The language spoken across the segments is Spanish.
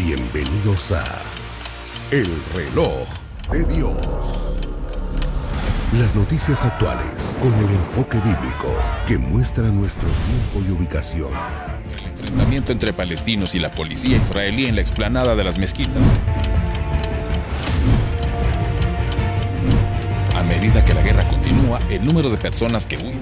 Bienvenidos a El Reloj de Dios. Las noticias actuales con el enfoque bíblico que muestra nuestro tiempo y ubicación. El enfrentamiento entre palestinos y la policía israelí en la explanada de las mezquitas. A medida que la guerra continúa, el número de personas que huyen.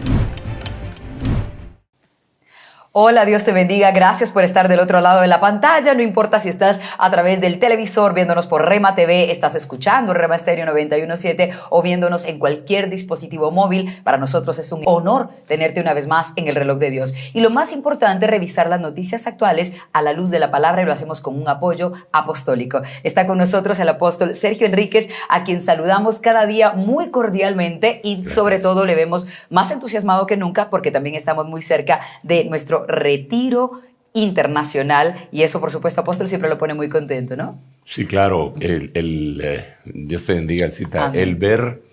Hola, Dios te bendiga. Gracias por estar del otro lado de la pantalla. No importa si estás a través del televisor viéndonos por Rema TV, estás escuchando Rema Estéreo 91.7 o viéndonos en cualquier dispositivo móvil. Para nosotros es un honor tenerte una vez más en el Reloj de Dios. Y lo más importante, revisar las noticias actuales a la luz de la palabra, y lo hacemos con un apoyo apostólico. Está con nosotros el apóstol Sergio Enríquez, a quien saludamos cada día muy cordialmente y Gracias. Sobre todo le vemos más entusiasmado que nunca porque también estamos muy cerca de nuestro retiro internacional, y eso, por supuesto, apóstol, siempre lo pone muy contento, ¿no? Sí, claro. Dios te bendiga, Alcita. Amén. El ver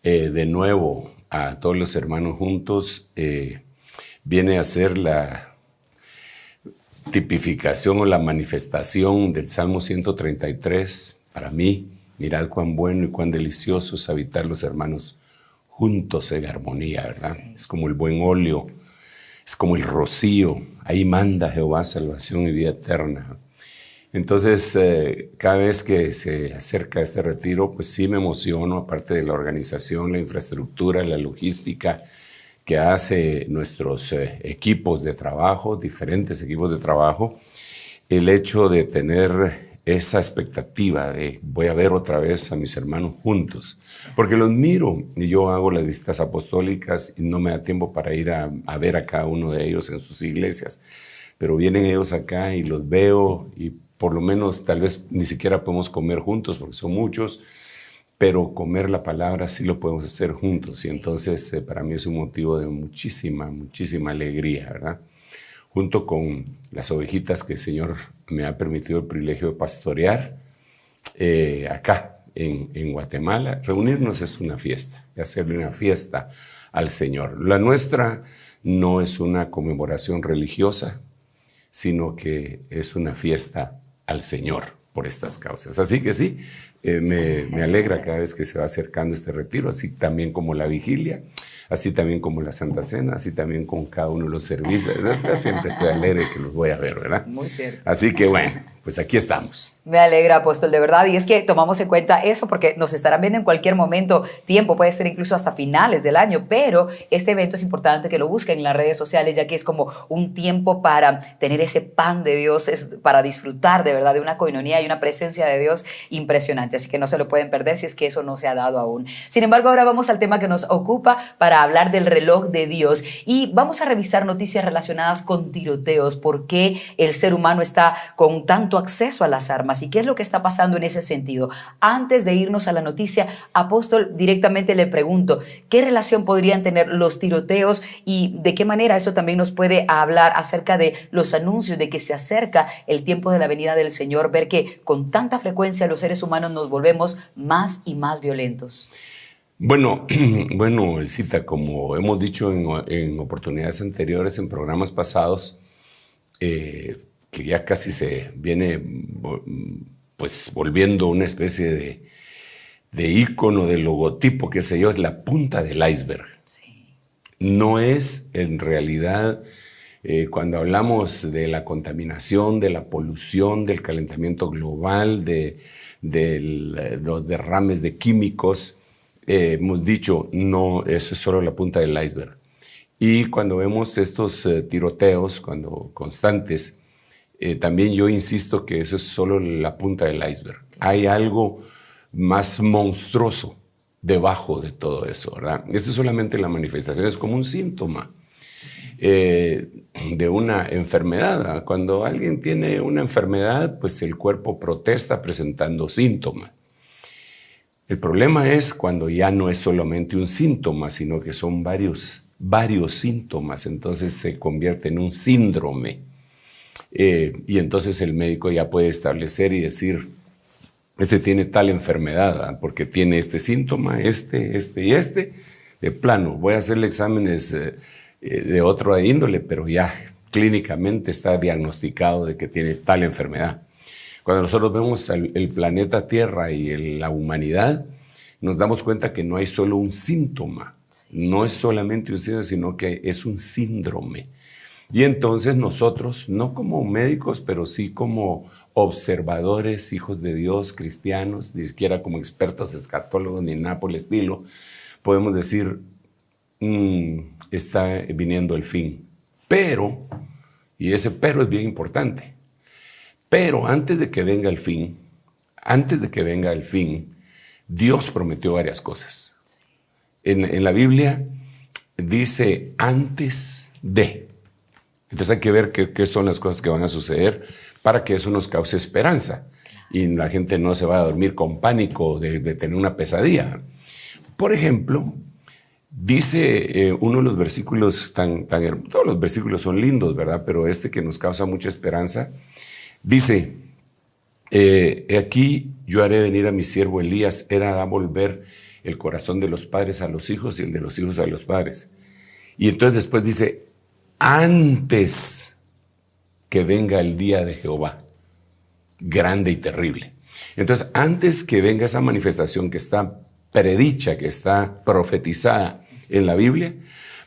de nuevo a todos los hermanos juntos viene a ser la tipificación o la manifestación del Salmo 133. Para mí, mirad cuán bueno y cuán delicioso es habitar los hermanos juntos en armonía, ¿verdad? Sí. Es como el buen óleo, es como el rocío. Ahí manda Jehová salvación y vida eterna. Entonces, cada vez que se acerca este retiro, pues sí me emociono, aparte de la organización, la infraestructura, la logística que hace nuestros equipos de trabajo, diferentes equipos de trabajo, el hecho de tener esa expectativa de voy a ver otra vez a mis hermanos juntos, porque los miro y yo hago las visitas apostólicas y no me da tiempo para ir a ver a cada uno de ellos en sus iglesias, pero vienen ellos acá y los veo y por lo menos tal vez ni siquiera podemos comer juntos porque son muchos, pero comer la palabra sí lo podemos hacer juntos, y entonces para mí es un motivo de muchísima alegría, ¿verdad? Junto con las ovejitas que el Señor me ha permitido el privilegio de pastorear acá en Guatemala. Reunirnos es una fiesta, y hacerle una fiesta al Señor. La nuestra no es una conmemoración religiosa, sino que es una fiesta al Señor por estas causas. Así que sí, me alegra cada vez que se va acercando este retiro, así también como la vigilia, así también como la Santa Cena, así también con cada uno de los servicios. Siempre estoy alegre que los voy a ver, ¿verdad? Muy cierto. Así que bueno, pues aquí estamos. Me alegra, apóstol, de verdad, y es que tomamos en cuenta eso porque nos estarán viendo en cualquier momento, tiempo, puede ser incluso hasta finales del año, pero este evento es importante que lo busquen en las redes sociales, ya que es como un tiempo para tener ese pan de Dios, es para disfrutar de verdad de una coinonía y una presencia de Dios impresionante, así que no se lo pueden perder si es que eso no se ha dado aún. Sin embargo, ahora vamos al tema que nos ocupa para hablar del reloj de Dios, y vamos a revisar noticias relacionadas con tiroteos, por qué el ser humano está con tanto acceso a las armas y qué es lo que está pasando en ese sentido. Antes de irnos a la noticia, apóstol, directamente le pregunto, ¿qué relación podrían tener los tiroteos y de qué manera eso también nos puede hablar acerca de los anuncios de que se acerca el tiempo de la venida del Señor, ver que con tanta frecuencia los seres humanos nos volvemos más y más violentos? Bueno, Elcita, como hemos dicho en oportunidades anteriores, en programas pasados, que ya casi se viene pues volviendo una especie de ícono, de logotipo, qué sé yo, es la punta del iceberg. Sí. No es en realidad, cuando hablamos de la contaminación, de la polución, del calentamiento global, de los derrames de químicos, hemos dicho, no, eso es solo la punta del iceberg. Y cuando vemos estos tiroteos, cuando constantes, también yo insisto que eso es solo la punta del iceberg. Hay algo más monstruoso debajo de todo eso, ¿verdad? Esto es solamente la manifestación, es como un síntoma de una enfermedad, ¿verdad? Cuando alguien tiene una enfermedad, pues el cuerpo protesta presentando síntomas. El problema es cuando ya no es solamente un síntoma, sino que son varios síntomas, entonces se convierte en un síndrome. Y entonces el médico ya puede establecer y decir, este tiene tal enfermedad, ¿verdad? Porque tiene este síntoma, este y este. De plano, voy a hacerle exámenes de otra índole, pero ya clínicamente está diagnosticado de que tiene tal enfermedad. Cuando nosotros vemos el planeta Tierra y la humanidad, nos damos cuenta que no hay solo un síntoma, no es solamente un síntoma, sino que es un síndrome. Y entonces nosotros, no como médicos, pero sí como observadores, hijos de Dios, cristianos, ni siquiera como expertos escatólogos ni nada por el estilo, podemos decir, está viniendo el fin. Pero, y ese pero es bien importante, pero antes de que venga el fin, Dios prometió varias cosas. En la Biblia dice antes de. Entonces hay que ver qué son las cosas que van a suceder para que eso nos cause esperanza y la gente no se va a dormir con pánico de tener una pesadilla. Por ejemplo, dice uno de los versículos todos los versículos son lindos, ¿verdad? Pero este que nos causa mucha esperanza, dice, aquí yo haré venir a mi siervo Elías, él hará volver el corazón de los padres a los hijos y el de los hijos a los padres. Y entonces después dice, antes que venga el día de Jehová, grande y terrible. Entonces, antes que venga esa manifestación que está predicha, que está profetizada en la Biblia,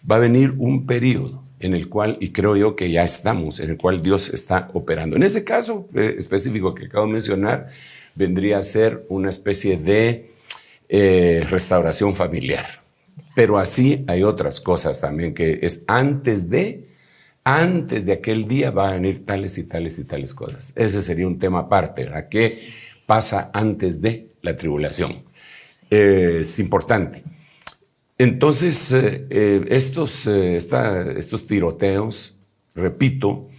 va a venir un periodo en el cual, y creo yo que ya estamos, en el cual Dios está operando. En ese caso específico que acabo de mencionar, vendría a ser una especie de restauración familiar. Pero así hay otras cosas también, que es antes de aquel día va a venir tales y tales y tales cosas. Ese sería un tema aparte, ¿verdad? ¿Qué pasa antes de la tribulación? Es importante. Entonces, estos tiroteos, repito,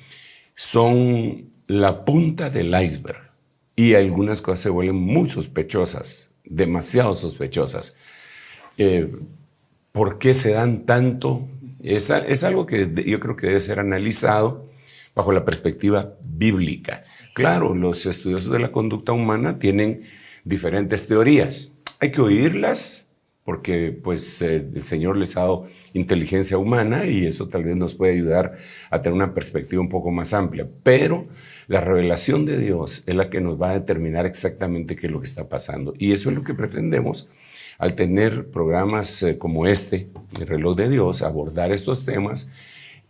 son la punta del iceberg y algunas cosas se vuelven muy sospechosas, demasiado sospechosas. ¿Por qué se dan tanto? Es algo que yo creo que debe ser analizado bajo la perspectiva bíblica. Claro, los estudiosos de la conducta humana tienen diferentes teorías. Hay que oírlas porque pues, el Señor les ha dado inteligencia humana y eso tal vez nos puede ayudar a tener una perspectiva un poco más amplia. Pero la revelación de Dios es la que nos va a determinar exactamente qué es lo que está pasando. Y eso es lo que pretendemos al tener programas como este, El Reloj de Dios, abordar estos temas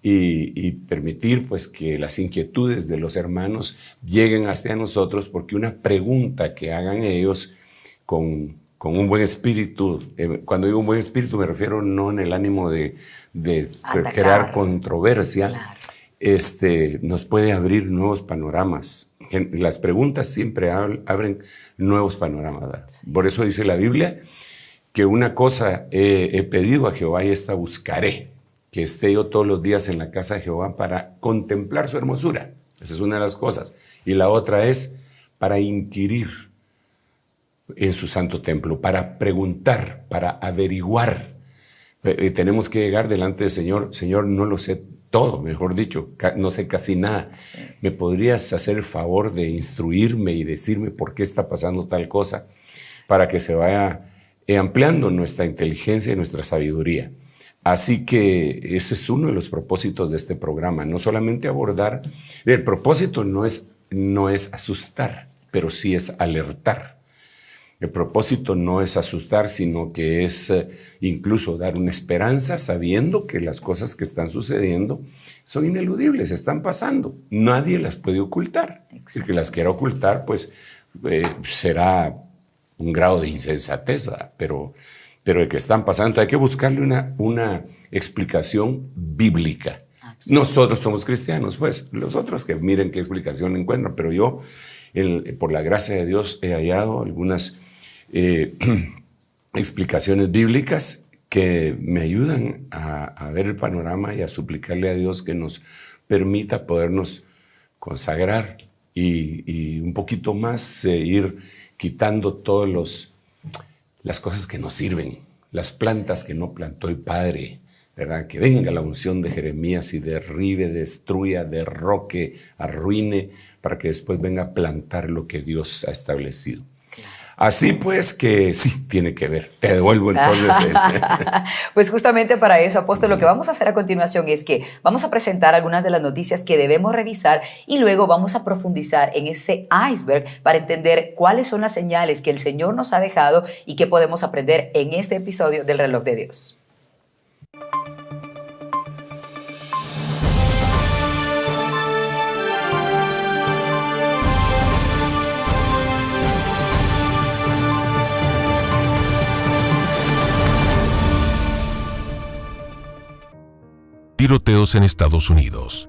y permitir pues, que las inquietudes de los hermanos lleguen hasta nosotros, porque una pregunta que hagan ellos con un buen espíritu, cuando digo un buen espíritu me refiero no en el ánimo de crear controversia, claro. Nos puede abrir nuevos panoramas. Las preguntas siempre abren nuevos panoramas, ¿verdad? Sí. Por eso dice la Biblia que una cosa he pedido a Jehová y esta buscaré, que esté yo todos los días en la casa de Jehová para contemplar su hermosura. Esa es una de las cosas. Y la otra es para inquirir en su santo templo, para preguntar, para averiguar. Tenemos que llegar delante del Señor. Señor, no lo sé todo, mejor dicho, no sé casi nada. Sí. ¿Me podrías hacer el favor de instruirme y decirme por qué está pasando tal cosa? Para que se vaya ampliando nuestra inteligencia y nuestra sabiduría. Así que ese es uno de los propósitos de este programa, no solamente abordar, el propósito no es asustar, pero sí es alertar. El propósito no es asustar, sino que es incluso dar una esperanza sabiendo que las cosas que están sucediendo son ineludibles, están pasando, nadie las puede ocultar. Exacto. El que las quiera ocultar, pues será un grado de insensatez, ¿verdad? Pero de que están pasando, hay que buscarle una explicación bíblica. Nosotros somos cristianos, pues, los otros que miren qué explicación encuentran, pero yo, por la gracia de Dios, he hallado algunas explicaciones bíblicas que me ayudan a ver el panorama y a suplicarle a Dios que nos permita podernos consagrar y un poquito más ir quitando todas las cosas que nos sirven, las plantas que no plantó el Padre, ¿verdad? Que venga la unción de Jeremías y derribe, destruya, derroque, arruine, para que después venga a plantar lo que Dios ha establecido. Así pues que sí, tiene que ver. Te devuelvo entonces. Pues justamente para eso, apóstol, lo que vamos a hacer a continuación es que vamos a presentar algunas de las noticias que debemos revisar y luego vamos a profundizar en ese iceberg para entender cuáles son las señales que el Señor nos ha dejado y qué podemos aprender en este episodio del Reloj de Dios. Tiroteos en Estados Unidos.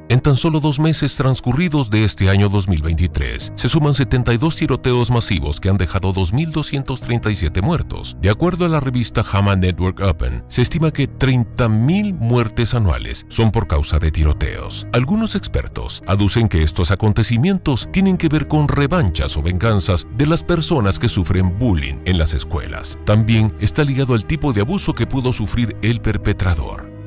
En tan solo 2 meses transcurridos de este año 2023, se suman 72 tiroteos masivos que han dejado 2.237 muertos. De acuerdo a la revista JAMA Network Open, se estima que 30.000 muertes anuales son por causa de tiroteos. Algunos expertos aducen que estos acontecimientos tienen que ver con revanchas o venganzas de las personas que sufren bullying en las escuelas. También está ligado al tipo de abuso que pudo sufrir el perpetrador.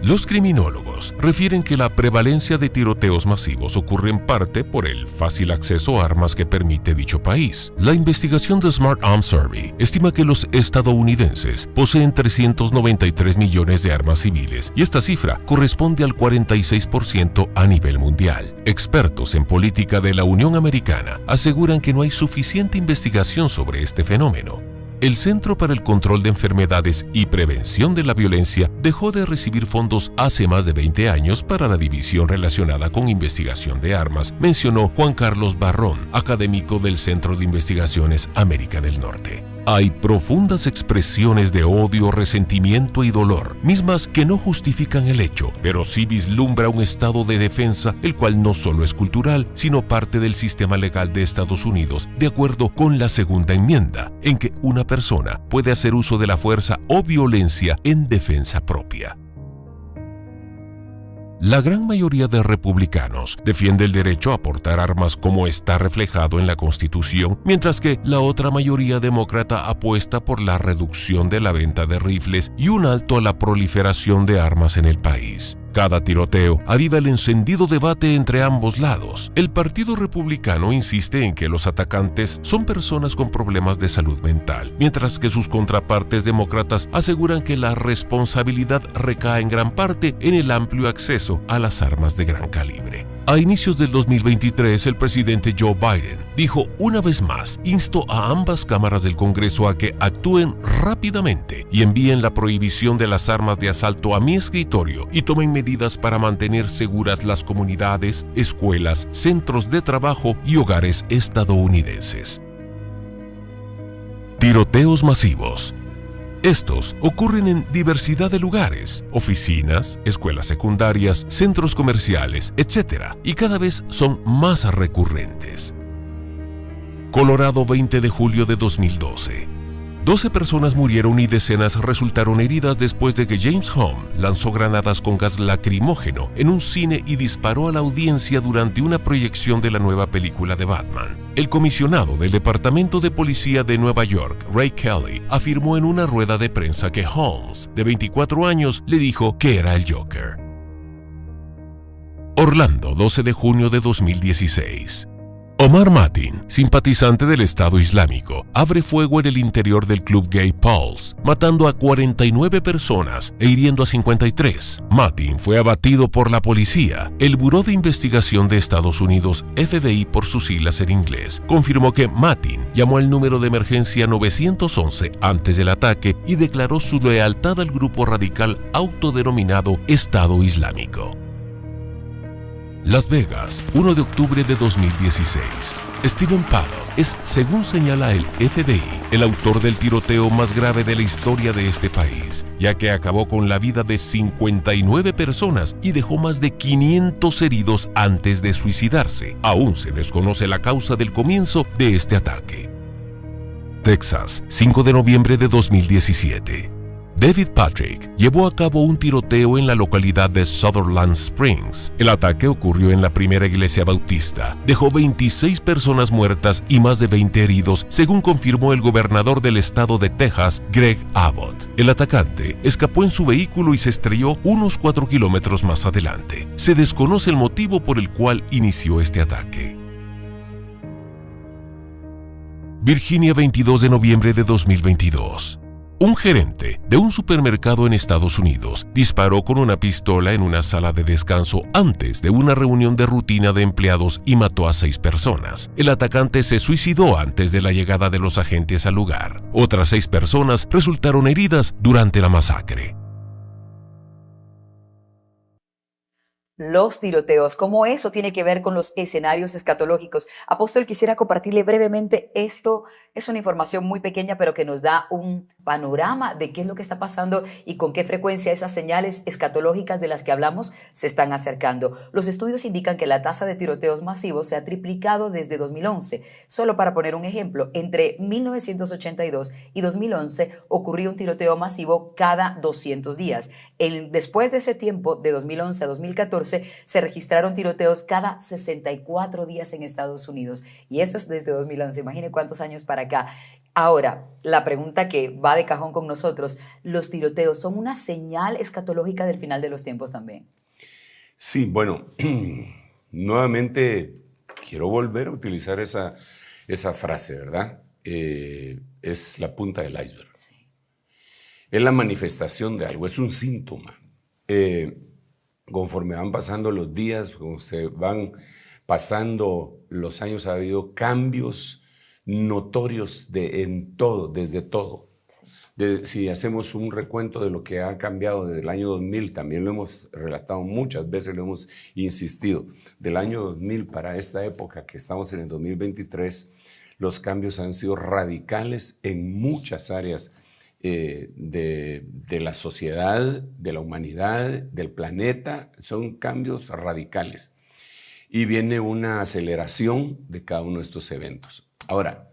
Los criminólogos refieren que la prevalencia de tiroteos masivos ocurre en parte por el fácil acceso a armas que permite dicho país. La investigación de Smart Arms Survey estima que los estadounidenses poseen 393 millones de armas civiles y esta cifra corresponde al 46% a nivel mundial. Expertos en política de la Unión Americana aseguran que no hay suficiente investigación sobre este fenómeno. El Centro para el Control de Enfermedades y Prevención de la Violencia dejó de recibir fondos hace más de 20 años para la división relacionada con investigación de armas, mencionó Juan Carlos Barrón, académico del Centro de Investigaciones América del Norte. Hay profundas expresiones de odio, resentimiento y dolor, mismas que no justifican el hecho, pero sí vislumbra un estado de defensa, el cual no solo es cultural, sino parte del sistema legal de Estados Unidos, de acuerdo con la Segunda Enmienda, en que una persona puede hacer uso de la fuerza o violencia en defensa propia. La gran mayoría de republicanos defiende el derecho a portar armas como está reflejado en la Constitución, mientras que la otra mayoría demócrata apuesta por la reducción de la venta de rifles y un alto a la proliferación de armas en el país. Cada tiroteo aviva el encendido debate entre ambos lados. El Partido Republicano insiste en que los atacantes son personas con problemas de salud mental, mientras que sus contrapartes demócratas aseguran que la responsabilidad recae en gran parte en el amplio acceso a las armas de gran calibre. A inicios del 2023, el presidente Joe Biden dijo una vez más, instó a ambas cámaras del Congreso a que actúen rápidamente y envíen la prohibición de las armas de asalto a mi escritorio y tomen medidas para mantener seguras las comunidades, escuelas, centros de trabajo y hogares estadounidenses. Tiroteos masivos. Estos ocurren en diversidad de lugares, oficinas, escuelas secundarias, centros comerciales, etc. y cada vez son más recurrentes. Colorado, 20 de julio de 2012. 12 personas murieron y decenas resultaron heridas después de que James Home lanzó granadas con gas lacrimógeno en un cine y disparó a la audiencia durante una proyección de la nueva película de Batman. El comisionado del Departamento de Policía de Nueva York, Ray Kelly, afirmó en una rueda de prensa que Holmes, de 24 años, le dijo que era el Joker. Orlando, 12 de junio de 2016. Omar Mateen, simpatizante del Estado Islámico, abre fuego en el interior del club gay Pulse, matando a 49 personas e hiriendo a 53. Mateen fue abatido por la policía. El Buró de Investigación de Estados Unidos, FBI por sus siglas en inglés, confirmó que Mateen llamó al número de emergencia 911 antes del ataque y declaró su lealtad al grupo radical autodenominado Estado Islámico. Las Vegas, 1 de octubre de 2016. Stephen Paddock es, según señala el FBI, el autor del tiroteo más grave de la historia de este país, ya que acabó con la vida de 59 personas y dejó más de 500 heridos antes de suicidarse. Aún se desconoce la causa del comienzo de este ataque. Texas, 5 de noviembre de 2017. David Patrick llevó a cabo un tiroteo en la localidad de Sutherland Springs. El ataque ocurrió en la primera iglesia bautista. Dejó 26 personas muertas y más de 20 heridos, según confirmó el gobernador del estado de Texas, Greg Abbott. El atacante escapó en su vehículo y se estrelló unos 4 kilómetros más adelante. Se desconoce el motivo por el cual inició este ataque. Virginia, 22 de noviembre de 2022. Un gerente de un supermercado en Estados Unidos disparó con una pistola en una sala de descanso antes de una reunión de rutina de empleados y mató a 6 personas. El atacante se suicidó antes de la llegada de los agentes al lugar. Otras 6 personas resultaron heridas durante la masacre. Los tiroteos, cómo eso tiene que ver con los escenarios escatológicos. Apóstol, quisiera compartirle brevemente esto. Es una información muy pequeña, pero que nos da un panorama de qué es lo que está pasando y con qué frecuencia esas señales escatológicas de las que hablamos se están acercando. Los estudios indican que la tasa de tiroteos masivos se ha triplicado desde 2011. Solo para poner un ejemplo, entre 1982 y 2011 ocurrió un tiroteo masivo cada 200 días. Después de ese tiempo, de 2011 a 2014, se registraron tiroteos cada 64 días en Estados Unidos. Y esto es desde 2011. Imagine cuántos años para acá. Ahora, la pregunta que va de cajón con nosotros, ¿los tiroteos son una señal escatológica del final de los tiempos también? Sí, bueno, nuevamente quiero volver a utilizar esa frase, ¿verdad? Es la punta del iceberg. Sí. Es la manifestación de algo, es un síntoma. Conforme van pasando los días, conforme se van pasando los años, ha habido cambios notorios en todo, desde todo. Si hacemos un recuento de lo que ha cambiado desde el año 2000, también lo hemos relatado muchas veces, lo hemos insistido. Del año 2000 para esta época que estamos en el 2023, los cambios han sido radicales en muchas áreas de la sociedad, de la humanidad, del planeta. Son cambios radicales. Y viene una aceleración de cada uno de estos eventos. Ahora,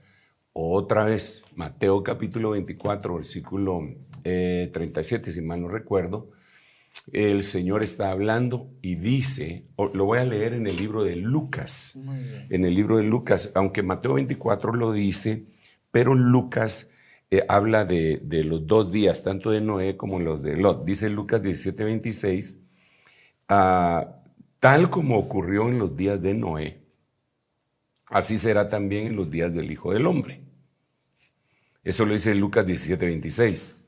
otra vez, Mateo capítulo 24, versículo 37, si mal no recuerdo, el Señor está hablando y dice, lo voy a leer en el libro de Lucas, en el libro de Lucas, aunque Mateo 24 lo dice, pero Lucas habla de los 2 días, tanto de Noé como los de Lot. Dice Lucas 17, 26, tal como ocurrió en los días de Noé, así será también en los días del Hijo del Hombre. Eso lo dice Lucas 17, 26.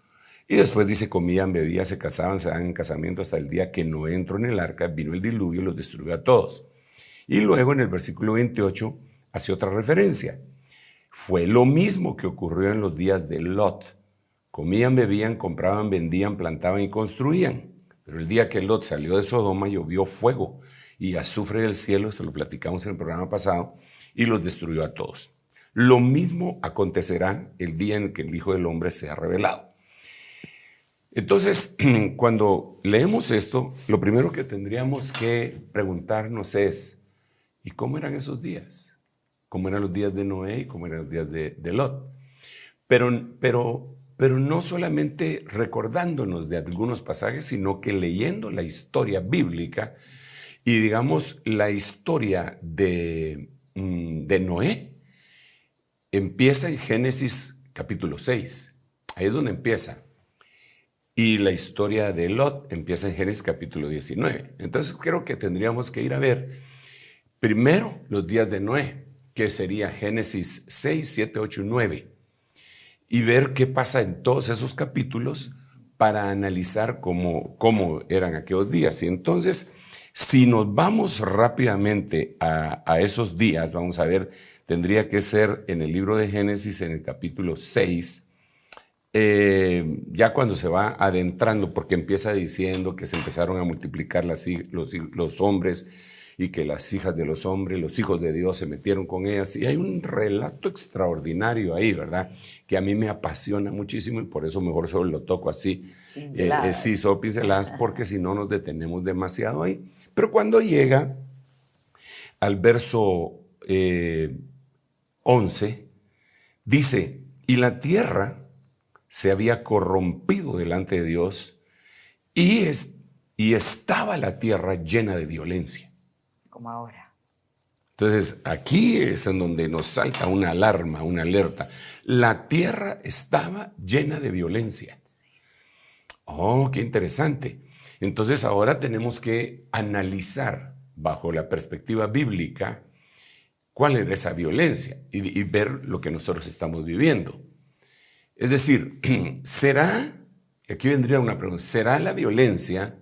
Y después dice, comían, bebían, se casaban, se daban en casamiento hasta el día que Noé entró en el arca, vino el diluvio y los destruyó a todos. Y luego en el versículo 28 hace otra referencia. Fue lo mismo que ocurrió en los días de Lot. Comían, bebían, compraban, vendían, plantaban y construían. Pero el día que Lot salió de Sodoma llovió fuego y azufre del cielo, se lo platicamos en el programa pasado, y los destruyó a todos. Lo mismo acontecerá el día en que el Hijo del Hombre sea revelado. Entonces, cuando leemos esto, lo primero que tendríamos que preguntarnos es, ¿y cómo eran esos días? ¿Cómo eran los días de Noé y cómo eran los días de Lot? Pero no solamente recordándonos de algunos pasajes, sino que leyendo la historia bíblica y digamos la historia de Noé. Empieza en Génesis capítulo 6, ahí es donde empieza. Y la historia de Lot empieza en Génesis capítulo 19. Entonces creo que tendríamos que ir a ver primero los días de Noé, que sería Génesis 6, 7, 8 y 9. Y ver qué pasa en todos esos capítulos para analizar cómo eran aquellos días. Y entonces, si nos vamos rápidamente a esos días, vamos a ver, tendría que ser en el libro de Génesis, en el capítulo 6, ya cuando se va adentrando, porque empieza diciendo que se empezaron a multiplicar los hombres y que las hijas de los hombres, los hijos de Dios se metieron con ellas. Y hay un relato extraordinario ahí, ¿verdad? Que a mí me apasiona muchísimo y por eso mejor solo lo toco así. Sí, solo pinceladas, porque si no nos detenemos demasiado ahí. Pero cuando llega al verso 11, dice, y la tierra se había corrompido delante de Dios y estaba la tierra llena de violencia. Como ahora. Entonces, aquí es en donde nos salta una alarma, una alerta. La tierra estaba llena de violencia. Oh, qué interesante. Entonces, ahora tenemos que analizar bajo la perspectiva bíblica cuál era esa violencia y ver lo que nosotros estamos viviendo. Es decir, ¿será, aquí vendría una pregunta, ¿será la violencia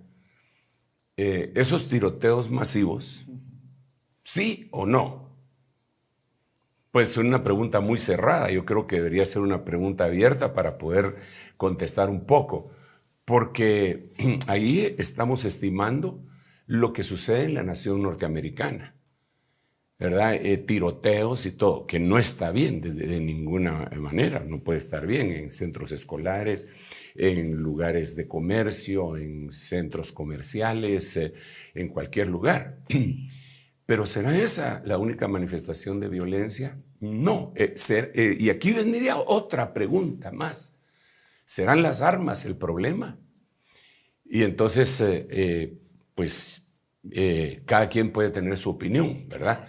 esos tiroteos masivos? ¿Sí o no? Pues es una pregunta muy cerrada. Yo creo que debería ser una pregunta abierta para poder contestar un poco, porque ahí estamos estimando lo que sucede en la nación norteamericana, ¿verdad? Tiroteos y todo, que no está bien de ninguna manera, no puede estar bien en centros escolares, en lugares de comercio, en centros comerciales, en cualquier lugar. Pero ¿será esa la única manifestación de violencia? No. Y aquí vendría otra pregunta más. ¿Serán las armas el problema? Y entonces, cada quien puede tener su opinión, ¿verdad?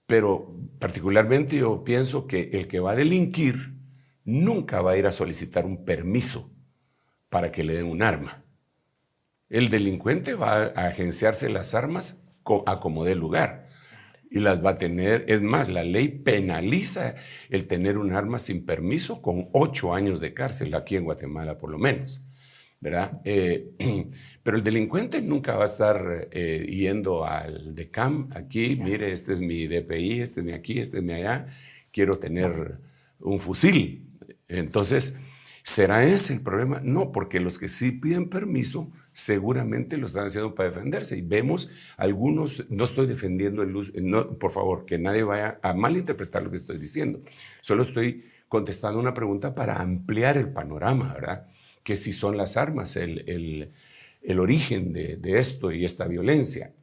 Pero particularmente yo pienso que el que va a delinquir nunca va a ir a solicitar un permiso para que le den un arma. El delincuente va a agenciarse las armas a como dé lugar y las va a tener. Es más, la ley penaliza el tener un arma sin permiso con 8 años de cárcel, aquí en Guatemala por lo menos, ¿verdad? Pero el delincuente nunca va a estar yendo al DECAM, aquí, mire, este es mi DPI, este es mi aquí, este es mi allá, quiero tener un fusil. Entonces, ¿será ese el problema? No, porque los que sí piden permiso seguramente lo están haciendo para defenderse. Y vemos algunos, no estoy defendiendo el uso, no, por favor, que nadie vaya a malinterpretar lo que estoy diciendo. Solo estoy contestando una pregunta para ampliar el panorama, ¿verdad? Que si son las armas el origen de esto y esta violencia.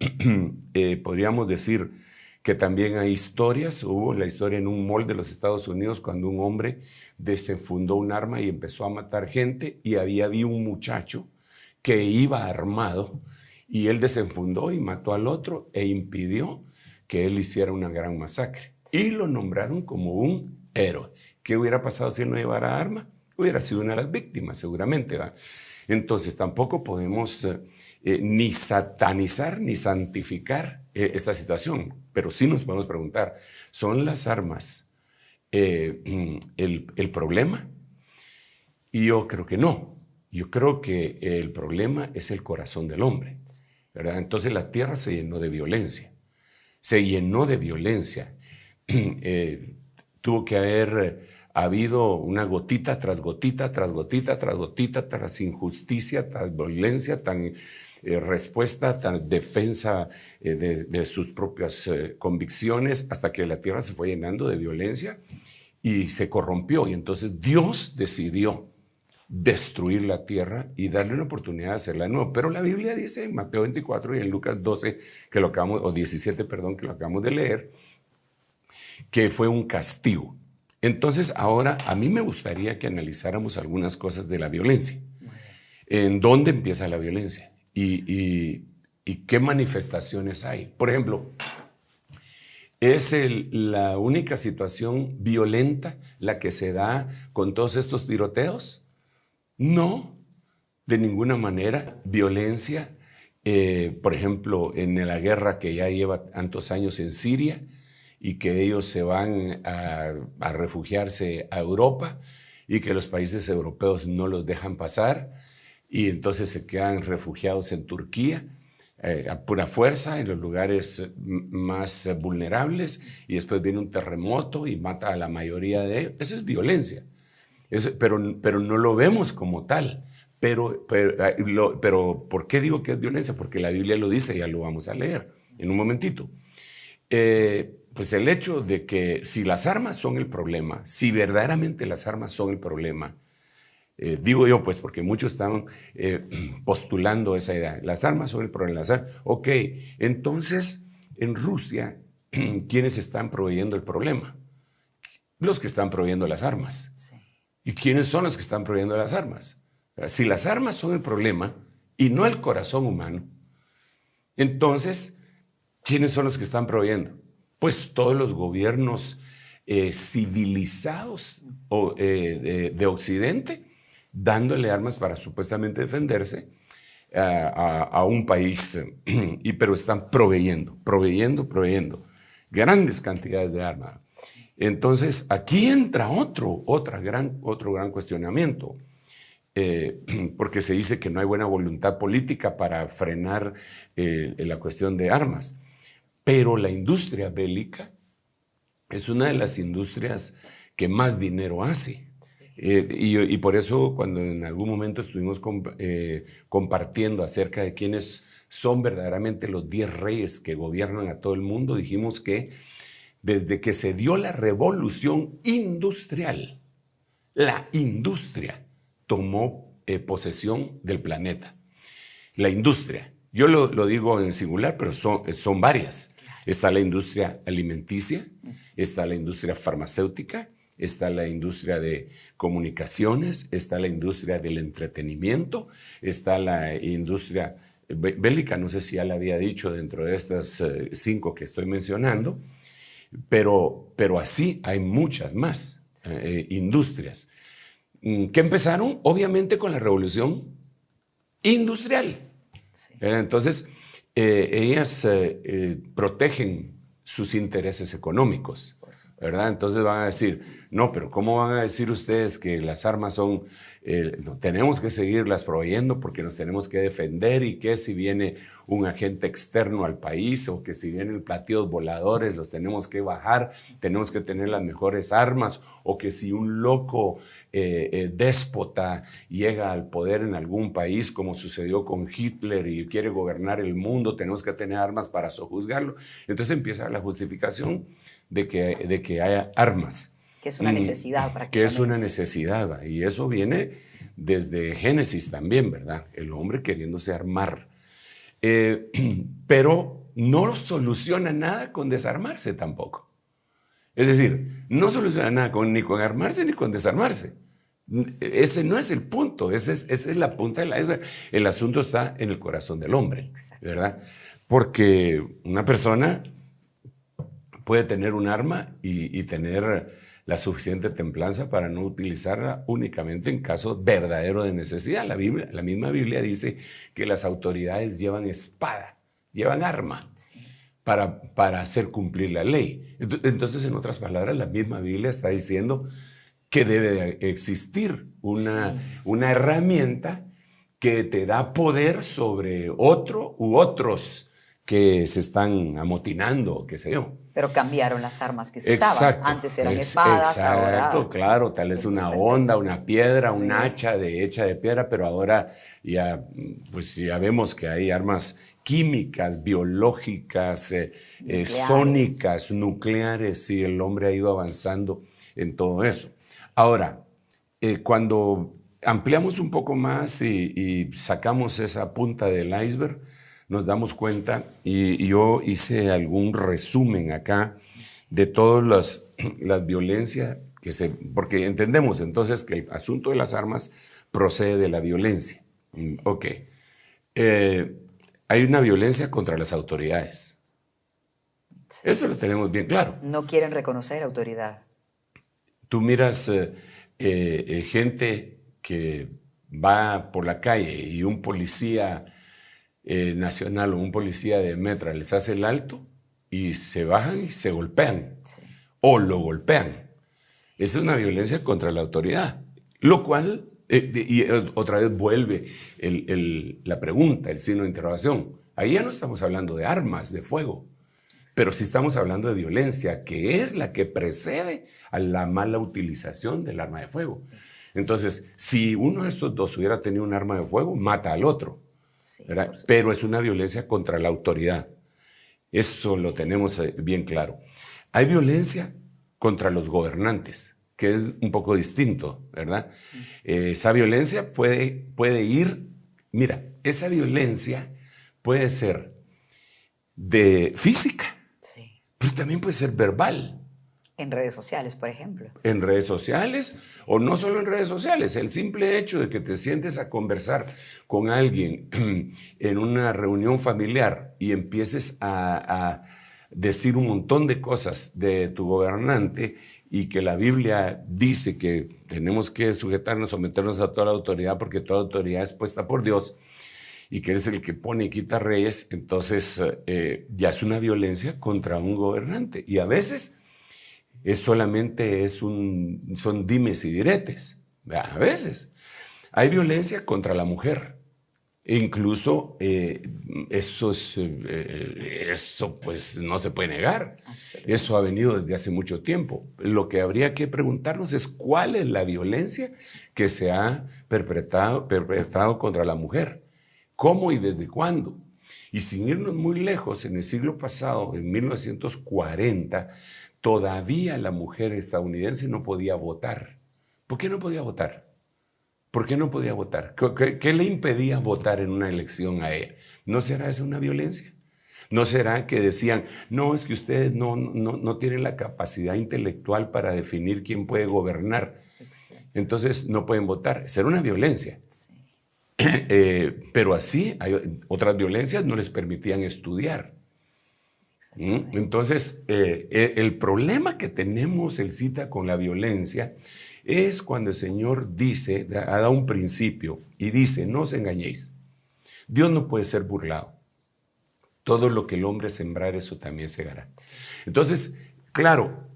Podríamos decir que también hay historias. Hubo la historia en un mall de los Estados Unidos cuando un hombre desenfundó un arma y empezó a matar gente, y había un muchacho que iba armado y él desenfundó y mató al otro e impidió que él hiciera una gran masacre. Y lo nombraron como un héroe. ¿Qué hubiera pasado si él no llevara arma? Hubiera sido una de las víctimas, seguramente, ¿va? Entonces tampoco podemos ni satanizar ni santificar esta situación, pero sí nos podemos preguntar, ¿son las armas el problema? Y yo creo que no. Yo creo que el problema es el corazón del hombre, ¿verdad? Entonces la tierra se llenó de violencia. Se llenó de violencia. Tuvo que haber habido una gotita tras gotita, tras gotita, tras gotita, tras injusticia, tras violencia, tan respuesta, tan defensa de sus propias convicciones, hasta que la tierra se fue llenando de violencia y se corrompió. Y entonces Dios decidió destruir la tierra y darle una oportunidad de hacerla de nuevo. Pero la Biblia dice en Mateo 24 y en Lucas 12, o 17, perdón, que lo acabamos de leer, que fue un castigo. Entonces ahora a mí me gustaría que analizáramos algunas cosas de la violencia. ¿En dónde empieza la violencia? ¿Y qué manifestaciones hay? Por ejemplo, ¿es la única situación violenta la que se da con todos estos tiroteos? No, de ninguna manera. Violencia, por ejemplo, en la guerra que ya lleva tantos años en Siria y que ellos se van a refugiarse a Europa y que los países europeos no los dejan pasar y entonces se quedan refugiados en Turquía a pura fuerza en los lugares más vulnerables, y después viene un terremoto y mata a la mayoría de ellos. Eso es violencia. Pero no lo vemos como tal. Pero ¿por qué digo que es violencia? Porque la Biblia lo dice, ya lo vamos a leer en un momentito. Pues el hecho de que si las armas son el problema, si verdaderamente las armas son el problema, digo yo pues porque muchos están postulando esa idea, las armas son el problema. Ok, entonces en Rusia, ¿quiénes están proveyendo el problema? Los que están proveyendo las armas. ¿Y quiénes son los que están proveyendo las armas? Si las armas son el problema y no el corazón humano, entonces, ¿quiénes son los que están proveyendo? Pues todos los gobiernos civilizados de Occidente, dándole armas para supuestamente defenderse a un país, pero están proveyendo. grandes cantidades de armas. Entonces, aquí entra otro gran cuestionamiento, porque se dice que no hay buena voluntad política para frenar la cuestión de armas, pero la industria bélica es una de las industrias que más dinero hace. Y por eso cuando en algún momento estuvimos compartiendo acerca de quiénes son verdaderamente los 10 reyes que gobiernan a todo el mundo, dijimos que desde que se dio la revolución industrial, la industria tomó posesión del planeta. La industria, yo lo digo en singular, pero son varias. Está la industria alimenticia, está la industria farmacéutica, está la industria de comunicaciones, está la industria del entretenimiento, está la industria bélica, no sé si ya la había dicho dentro de estas 5 que estoy mencionando, pero así hay muchas más industrias que empezaron obviamente con la revolución industrial. Sí. Entonces, ellas protegen sus intereses económicos, ¿verdad? Entonces van a decir, no, pero ¿cómo van a decir ustedes que las armas son, no, tenemos que seguirlas proveyendo porque nos tenemos que defender, y que si viene un agente externo al país o que si vienen platillos voladores los tenemos que bajar, tenemos que tener las mejores armas, o que si un loco déspota llega al poder en algún país como sucedió con Hitler y quiere gobernar el mundo, tenemos que tener armas para sojuzgarlo? Entonces empieza la justificación de que haya armas. Que es una necesidad prácticamente. Que es una necesidad, y eso viene desde Génesis también, ¿verdad? El hombre queriéndose armar. Pero no soluciona nada con desarmarse tampoco. Es decir, no soluciona nada ni con armarse ni con desarmarse. Ese no es el punto, esa es la punta del iceberg. El asunto está en el corazón del hombre, ¿verdad? Porque una persona puede tener un arma y tener la suficiente templanza para no utilizarla únicamente en caso verdadero de necesidad. La misma Biblia dice que las autoridades llevan espada, llevan arma para hacer cumplir la ley. Entonces, en otras palabras, la misma Biblia está diciendo que debe existir una herramienta que te da poder sobre otro u otros que se están amotinando, qué sé yo. Pero cambiaron las armas que se usaban. Antes eran espadas, ahora... Claro, tal vez una honda, una piedra, un hacha hecha de piedra, pero ahora ya vemos que hay armas químicas, biológicas, sónicas, nucleares, y el hombre ha ido avanzando en todo eso. Ahora, cuando ampliamos un poco más y sacamos esa punta del iceberg, nos damos cuenta, y yo hice algún resumen acá de todas las violencias porque entendemos entonces que el asunto de las armas procede de la violencia. Ok. Hay una violencia contra las autoridades. Eso lo tenemos bien claro. No quieren reconocer autoridad. Tú miras gente que va por la calle y un policía nacional o un policía de Metra les hace el alto y se bajan y se golpean, o lo golpean. Esa es una violencia contra la autoridad, lo cual, y otra vez vuelve la pregunta, el signo de interrogación. Ahí ya no estamos hablando de armas de fuego, pero sí estamos hablando de violencia, que es la que precede a la mala utilización del arma de fuego. Entonces, si uno de estos dos hubiera tenido un arma de fuego, mata al otro. Pero es una violencia contra la autoridad. Eso lo tenemos bien claro. Hay violencia contra los gobernantes, que es un poco distinto, ¿verdad? Esa violencia puede ir... Mira, esa violencia puede ser de física, pero también puede ser verbal. En redes sociales, por ejemplo. En redes sociales, o no solo en redes sociales. El simple hecho de que te sientes a conversar con alguien en una reunión familiar y empieces a decir un montón de cosas de tu gobernante, y que la Biblia dice que tenemos que sujetarnos, someternos a toda la autoridad porque toda autoridad es puesta por Dios, y que eres el que pone y quita reyes, entonces ya es una violencia contra un gobernante. Y a veces son dimes y diretes. A veces hay violencia contra la mujer. E incluso eso pues no se puede negar. Eso ha venido desde hace mucho tiempo. Lo que habría que preguntarnos es cuál es la violencia que se ha perpetrado contra la mujer. ¿Cómo y desde cuándo? Y sin irnos muy lejos, en el siglo pasado, en 1940, todavía la mujer estadounidense no podía votar. ¿Por qué no podía votar? ¿Por qué no podía votar? ¿Qué le impedía votar en una elección a ella? ¿No será esa una violencia? ¿No será que decían, no, es que ustedes no tienen la capacidad intelectual para definir quién puede gobernar? Exacto. Entonces no pueden votar. Esa era una violencia. Sí. Pero así, otras violencias no les permitían estudiar. Entonces, el problema que tenemos, Elcita, con la violencia es cuando el Señor dice, ha dado un principio y dice, no os engañéis. Dios no puede ser burlado. Todo lo que el hombre sembrar, eso también segará. Entonces, claro,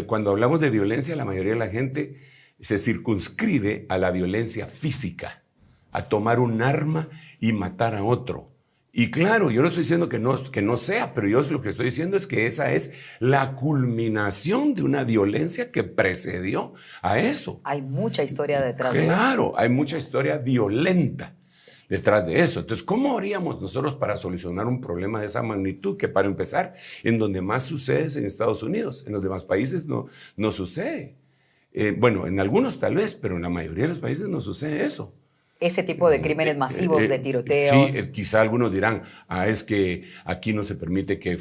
cuando hablamos de violencia, la mayoría de la gente se circunscribe a la violencia física, a tomar un arma y matar a otro. Y claro, yo no estoy diciendo que no sea, pero yo lo que estoy diciendo es que esa es la culminación de una violencia que precedió a eso. Hay mucha historia detrás de eso. Claro, hay mucha historia violenta detrás de eso. Entonces, ¿cómo haríamos nosotros para solucionar un problema de esa magnitud? Que para empezar, en donde más sucede es en Estados Unidos. En los demás países no sucede. Bueno, en algunos tal vez, pero en la mayoría de los países no sucede eso. Ese tipo de crímenes masivos, de tiroteos. Sí, quizá algunos dirán, es que aquí no se permite que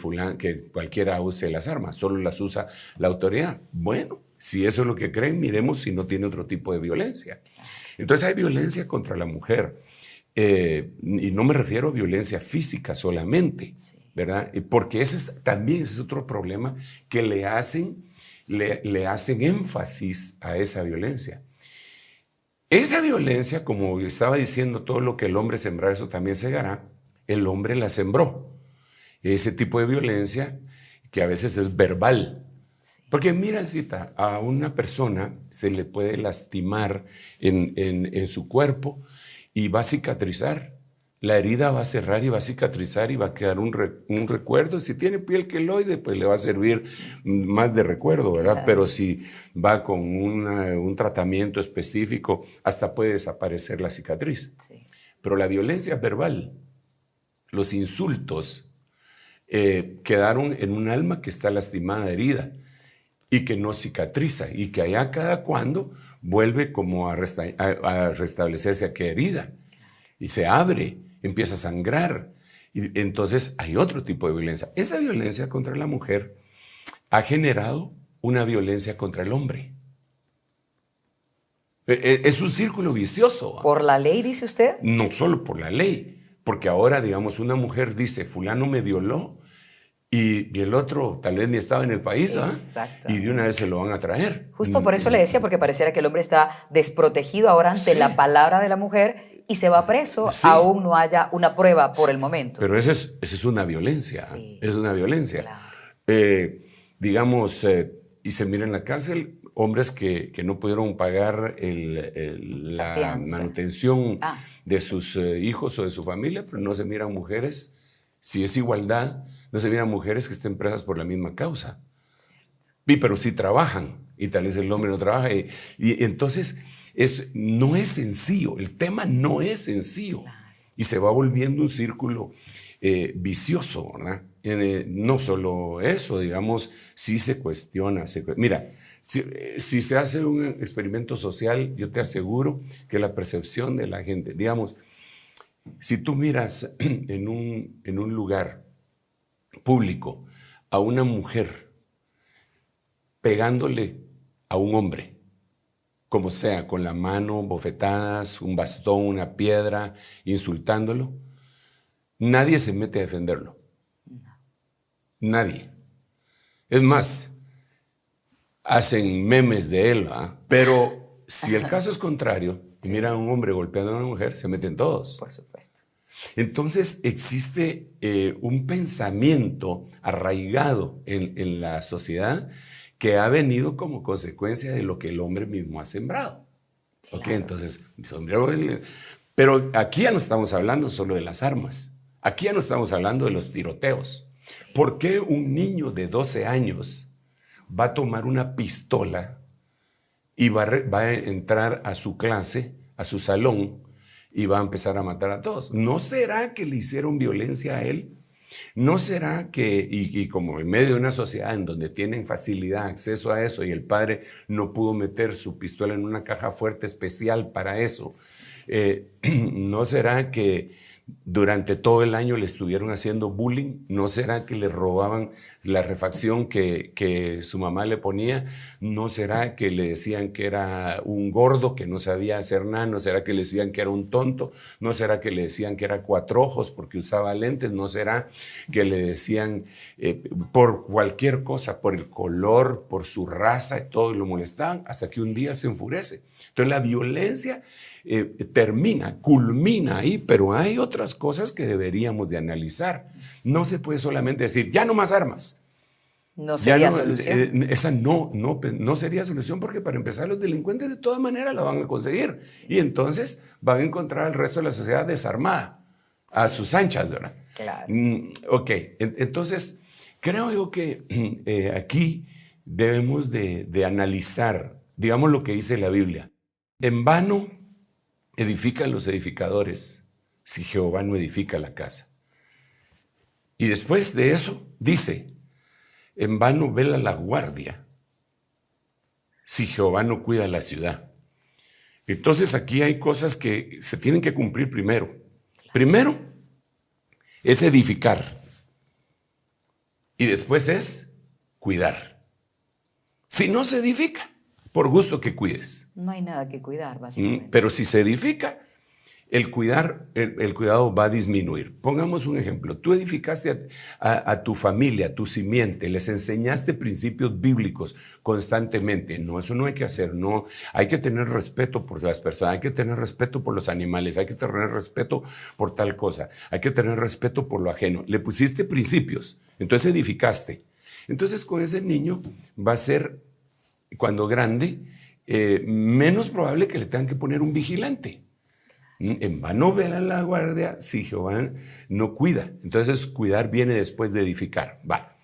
cualquiera use las armas, solo las usa la autoridad. Bueno, si eso es lo que creen, miremos si no tiene otro tipo de violencia. Entonces hay violencia contra la mujer. Y no me refiero a violencia física solamente, ¿verdad? Porque también ese es otro problema que le hacen énfasis a esa violencia. Esa violencia, como estaba diciendo, todo lo que el hombre sembrar, eso también segará, el hombre la sembró. Ese tipo de violencia que a veces es verbal. Porque mira, Cita, a una persona se le puede lastimar en su cuerpo y va a cicatrizar. La herida va a cerrar y va a cicatrizar y va a quedar un recuerdo. Si tiene piel queloide, pues le va a servir más de recuerdo, ¿verdad? Claro. Pero si va con un tratamiento específico, hasta puede desaparecer la cicatriz. Sí. Pero la violencia verbal, los insultos, quedaron en un alma que está lastimada, herida, y que no cicatriza, y que allá cada cuando vuelve como a restablecerse aquella herida, y se abre, empieza a sangrar, y entonces hay otro tipo de violencia. Esa violencia contra la mujer ha generado una violencia contra el hombre. Es un círculo vicioso. ¿Por la ley, dice usted? No solo por la ley, porque ahora, digamos, una mujer dice, fulano me violó, y el otro tal vez ni estaba en el país, y de una vez se lo van a traer. Justo por eso le decía, porque pareciera que el hombre está desprotegido ahora ante la palabra de la mujer y se va preso, aún no haya una prueba por el momento. Pero esa es una violencia, es una violencia. Claro. Digamos, y se mira en la cárcel hombres que no pudieron pagar la manutención de sus hijos o de su familia, pero no se miran mujeres, si es igualdad, no se miran mujeres que estén presas por la misma causa. Pero sí trabajan, y tal vez el hombre no trabaja. Y entonces no es sencillo, el tema no es sencillo. Claro. Y se va volviendo un círculo vicioso, ¿verdad? No solo eso, digamos, sí se cuestiona. Mira, si se hace un experimento social, yo te aseguro que la percepción de la gente, digamos, si tú miras en un lugar público a una mujer pegándole a un hombre, como sea, con la mano, bofetadas, un bastón, una piedra, insultándolo, nadie se mete a defenderlo. Nadie. Es más, hacen memes de él, ¿verdad? Pero si el caso es contrario, y miran a un hombre golpeando a una mujer, se meten todos. Por supuesto. Entonces existe un pensamiento arraigado en la sociedad que ha venido como consecuencia de lo que el hombre mismo ha sembrado. Claro. ¿Ok? Entonces, pero aquí ya no estamos hablando solo de las armas. Aquí ya no estamos hablando de los tiroteos. ¿Por qué un niño de 12 años va a tomar una pistola y va a entrar a su clase, a su salón, y va a empezar a matar a todos? ¿No será que le hicieron violencia a él? ¿No será que, y como en medio de una sociedad en donde tienen facilidad, acceso a eso, y el padre no pudo meter su pistola en una caja fuerte especial para eso, ¿no será que durante todo el año le estuvieron haciendo bullying? ¿No será que le robaban la refacción que su mamá le ponía? ¿No será que le decían que era un gordo, que no sabía hacer nada? ¿No será que le decían que era un tonto? ¿No será que le decían que era cuatrojos porque usaba lentes? ¿No será que le decían por cualquier cosa, por el color, por su raza, y todo, y lo molestaban? Hasta que un día se enfurece. Entonces la violencia culmina ahí, pero hay otras cosas que deberíamos de analizar. No se puede solamente decir, ya no más armas. No sería solución. Esa no sería solución, porque para empezar los delincuentes de todas maneras la van a conseguir. Sí. Y entonces van a encontrar al resto de la sociedad desarmada, sí, a sus anchas, ¿verdad? Claro. Ok, entonces creo yo que aquí debemos de analizar, digamos, lo que dice la Biblia. En vano edifican los edificadores si Jehová no edifica la casa. Y después de eso dice, en vano vela la guardia si Jehová no cuida la ciudad. Entonces aquí hay cosas que se tienen que cumplir primero. Primero es edificar y después es cuidar. Si no se edifica, por gusto que cuides. No hay nada que cuidar, básicamente. Pero si se edifica, el cuidado va a disminuir. Pongamos un ejemplo. Tú edificaste a tu familia, a tu simiente, les enseñaste principios bíblicos constantemente. No, eso no hay que hacer. No, hay que tener respeto por las personas, hay que tener respeto por los animales, hay que tener respeto por tal cosa, hay que tener respeto por lo ajeno. Le pusiste principios, entonces edificaste. Entonces con ese niño va a ser, cuando grande, menos probable que le tengan que poner un vigilante. En vano vela la guardia si Jehová no cuida. Entonces cuidar viene después de edificar. Va.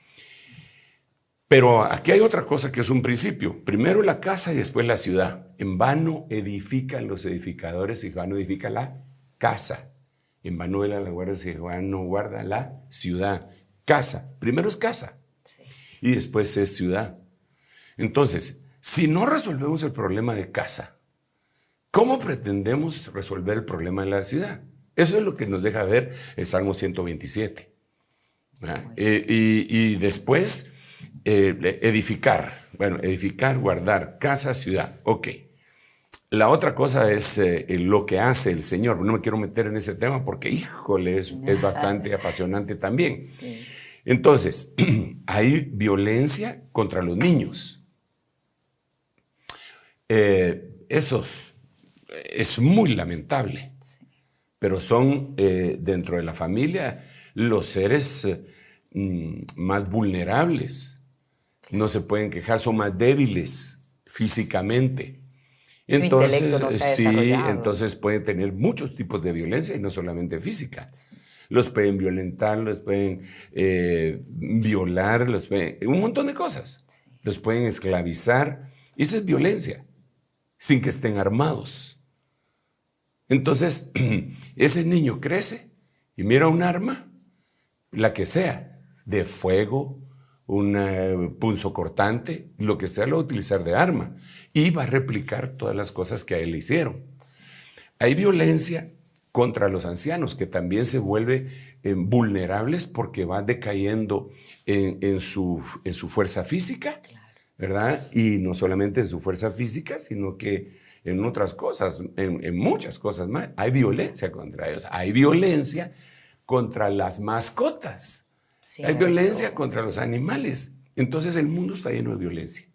Pero aquí hay otra cosa que es un principio. Primero la casa y después la ciudad. En vano edifican los edificadores si Jehová no edifica la casa. En vano vela la guardia si Jehová no guarda la ciudad. Casa. Primero es casa. Sí. Y después es ciudad. Entonces, si no resolvemos el problema de casa, ¿cómo pretendemos resolver el problema de la ciudad? Eso es lo que nos deja ver el Salmo 127. Y después, edificar. Bueno, edificar, guardar, casa, ciudad. Ok. La otra cosa es lo que hace el Señor. No me quiero meter en ese tema porque, híjole, es bastante apasionante también. Sí. Entonces, hay violencia contra los niños. Eso es muy lamentable, sí, pero son dentro de la familia los seres más vulnerables. No se pueden quejar, son más débiles físicamente. Entonces, entonces pueden tener muchos tipos de violencia y no solamente física. Sí. Los pueden violentar, los pueden violar, un montón de cosas. Sí. Los pueden esclavizar. Y esa es violencia, sin que estén armados. Entonces, ese niño crece y mira un arma, la que sea, de fuego, un punzocortante, lo que sea, lo va a utilizar de arma y va a replicar todas las cosas que a él le hicieron. Hay violencia contra los ancianos, que también se vuelve vulnerables porque va decayendo en su fuerza física, ¿verdad? Y no solamente en su fuerza física, sino que en otras cosas, en muchas cosas más. Hay violencia contra ellos. Hay violencia contra las mascotas. Sí, hay violencia contra los animales. Entonces el mundo está lleno de violencia.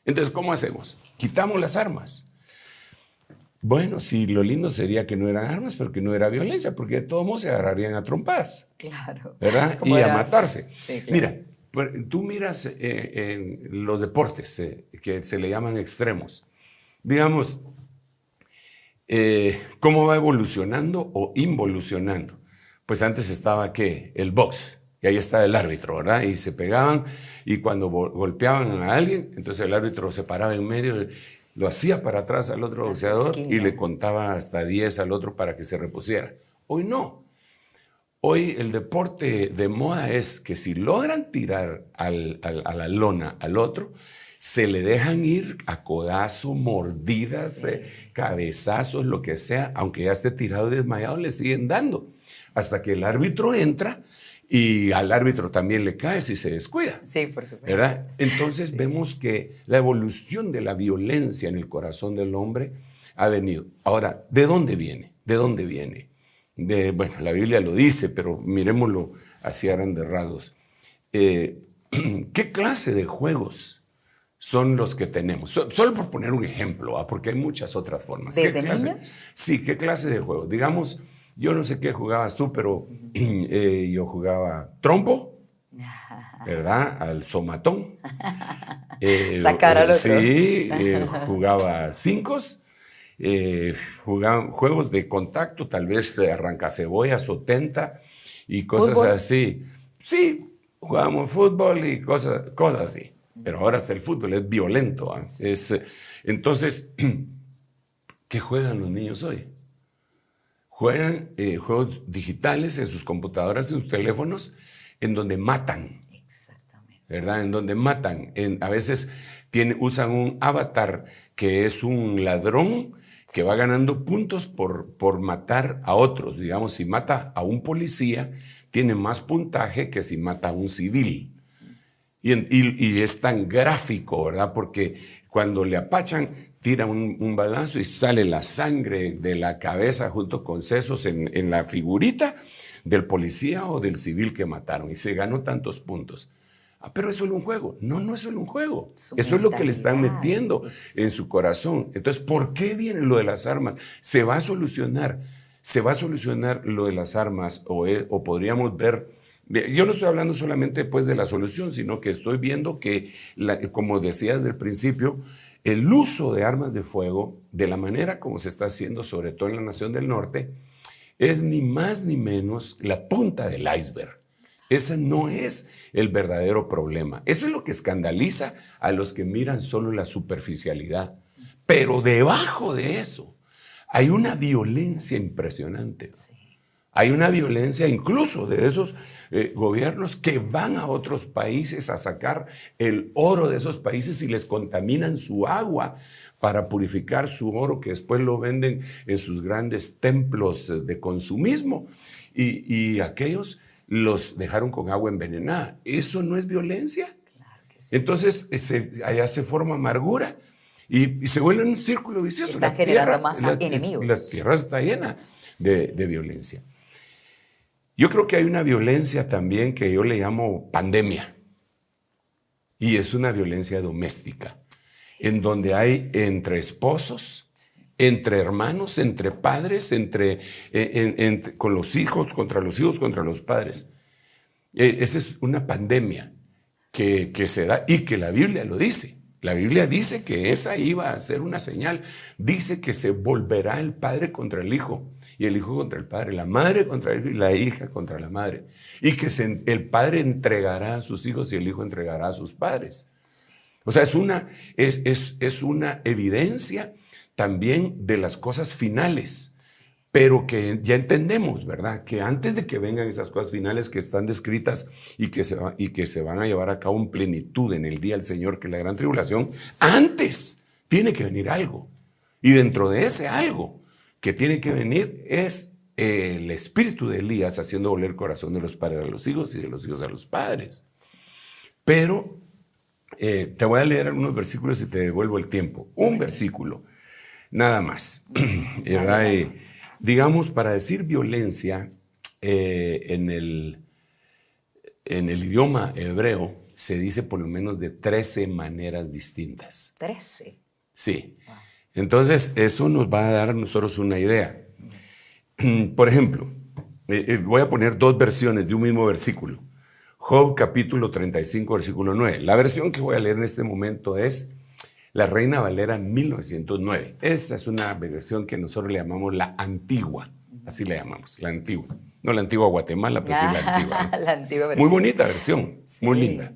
Entonces, ¿cómo hacemos? Quitamos las armas. Bueno, sí, lo lindo sería que no eran armas, pero que no era violencia, porque de todos modos se agarrarían a trompadas, Claro. ¿verdad? Como Y a era- matarse. Sí, claro. Mira, tú miras en los deportes que se le llaman extremos. Digamos, ¿cómo va evolucionando o involucionando? Pues antes estaba, ¿qué? El box. Y ahí está el árbitro, ¿verdad? Y se pegaban y cuando golpeaban a alguien, entonces el árbitro se paraba en medio, lo hacía para atrás al otro boxeador y le contaba hasta 10 al otro para que se repusiera. Hoy no. Hoy el deporte de moda es que si logran tirar a la lona al otro, se le dejan ir a codazo, mordidas, cabezazos, lo que sea, aunque ya esté tirado y desmayado, le siguen dando. Hasta que el árbitro entra y al árbitro también le cae si se descuida. Sí, por supuesto. ¿Verdad? Entonces vemos que la evolución de la violencia en el corazón del hombre ha venido. Ahora, ¿de dónde viene? ¿De dónde viene? Bueno, la Biblia lo dice, pero miremoslo así a grandes rasgos. ¿Qué clase de juegos son los que tenemos? Solo por poner un ejemplo, porque hay muchas otras formas. ¿Desde niños? Sí, ¿qué clase de juegos? Digamos, yo no sé qué jugabas tú, pero yo jugaba trompo, ¿verdad? Al somatón. Sacar al otro. Sí, jugaba cincos. Jugaban juegos de contacto, tal vez arrancacebollas o tenta y cosas ¿Fútbol? así. Sí, jugábamos fútbol y cosas así. Pero ahora hasta el fútbol es violento. Entonces, ¿qué juegan los niños hoy? Juegan juegos digitales en sus computadoras, en sus teléfonos, en donde matan. Exactamente. ¿Verdad? En donde matan. A veces usan un avatar que es un ladrón que va ganando puntos por matar a otros. Digamos, si mata a un policía, tiene más puntaje que si mata a un civil. Y es tan gráfico, ¿verdad? Porque cuando le apachan, tira un balazo y sale la sangre de la cabeza junto con sesos en la figurita del policía o del civil que mataron. Y se ganó tantos puntos. Pero es solo un juego. No, no es solo un juego. Eso es lo que le están metiendo en su corazón. Entonces, ¿por qué viene lo de las armas? Se va a solucionar lo de las armas o podríamos ver. Yo no estoy hablando solamente pues de la solución, sino que estoy viendo que, como decía desde el principio, el uso de armas de fuego, de la manera como se está haciendo, sobre todo en la Nación del Norte, es ni más ni menos la punta del iceberg. Ese no es el verdadero problema. Eso es lo que escandaliza a los que miran solo la superficialidad. Pero debajo de eso hay una violencia impresionante. Hay una violencia incluso de esos gobiernos que van a otros países a sacar el oro de esos países y les contaminan su agua para purificar su oro que después lo venden en sus grandes templos de consumismo. Y aquellos los dejaron con agua envenenada. ¿Eso no es violencia? Claro que sí. Entonces allá se forma amargura y se vuelve un círculo vicioso. Está generando más enemigos. La tierra está llena de violencia. Yo creo que hay una violencia también que yo le llamo pandemia. Y es una violencia doméstica, en donde hay entre esposos, entre hermanos, entre padres, con los hijos, contra los padres. Esa es una pandemia que se da y que la Biblia lo dice. La Biblia dice que esa iba a ser una señal. Dice que se volverá el padre contra el hijo y el hijo contra el padre, la madre contra el hijo y la hija contra la madre. Y que el padre entregará a sus hijos y el hijo entregará a sus padres. O sea, es una evidencia también de las cosas finales, pero que ya entendemos, ¿verdad? Que antes de que vengan esas cosas finales que están descritas y que se van a llevar a cabo en plenitud en el día del Señor, que es la gran tribulación, antes tiene que venir algo. Y dentro de ese algo que tiene que venir es el espíritu de Elías haciendo volver el corazón de los padres a los hijos y de los hijos a los padres. Pero te voy a leer algunos versículos y te devuelvo el tiempo. Un versículo. Nada más, ¿verdad? Digamos, para decir violencia, en el idioma hebreo se dice por lo menos de 13 maneras distintas. 13. Sí. Entonces, eso nos va a dar a nosotros una idea. Por ejemplo, voy a poner dos versiones de un mismo versículo. Job capítulo 35, versículo 9. La versión que voy a leer en este momento es la Reina Valera 1909. Esta es una versión que nosotros le llamamos la antigua. Así le llamamos, la antigua. No la antigua Guatemala, pero sí la antigua. La antigua versión. Muy bonita versión, Sí. muy linda.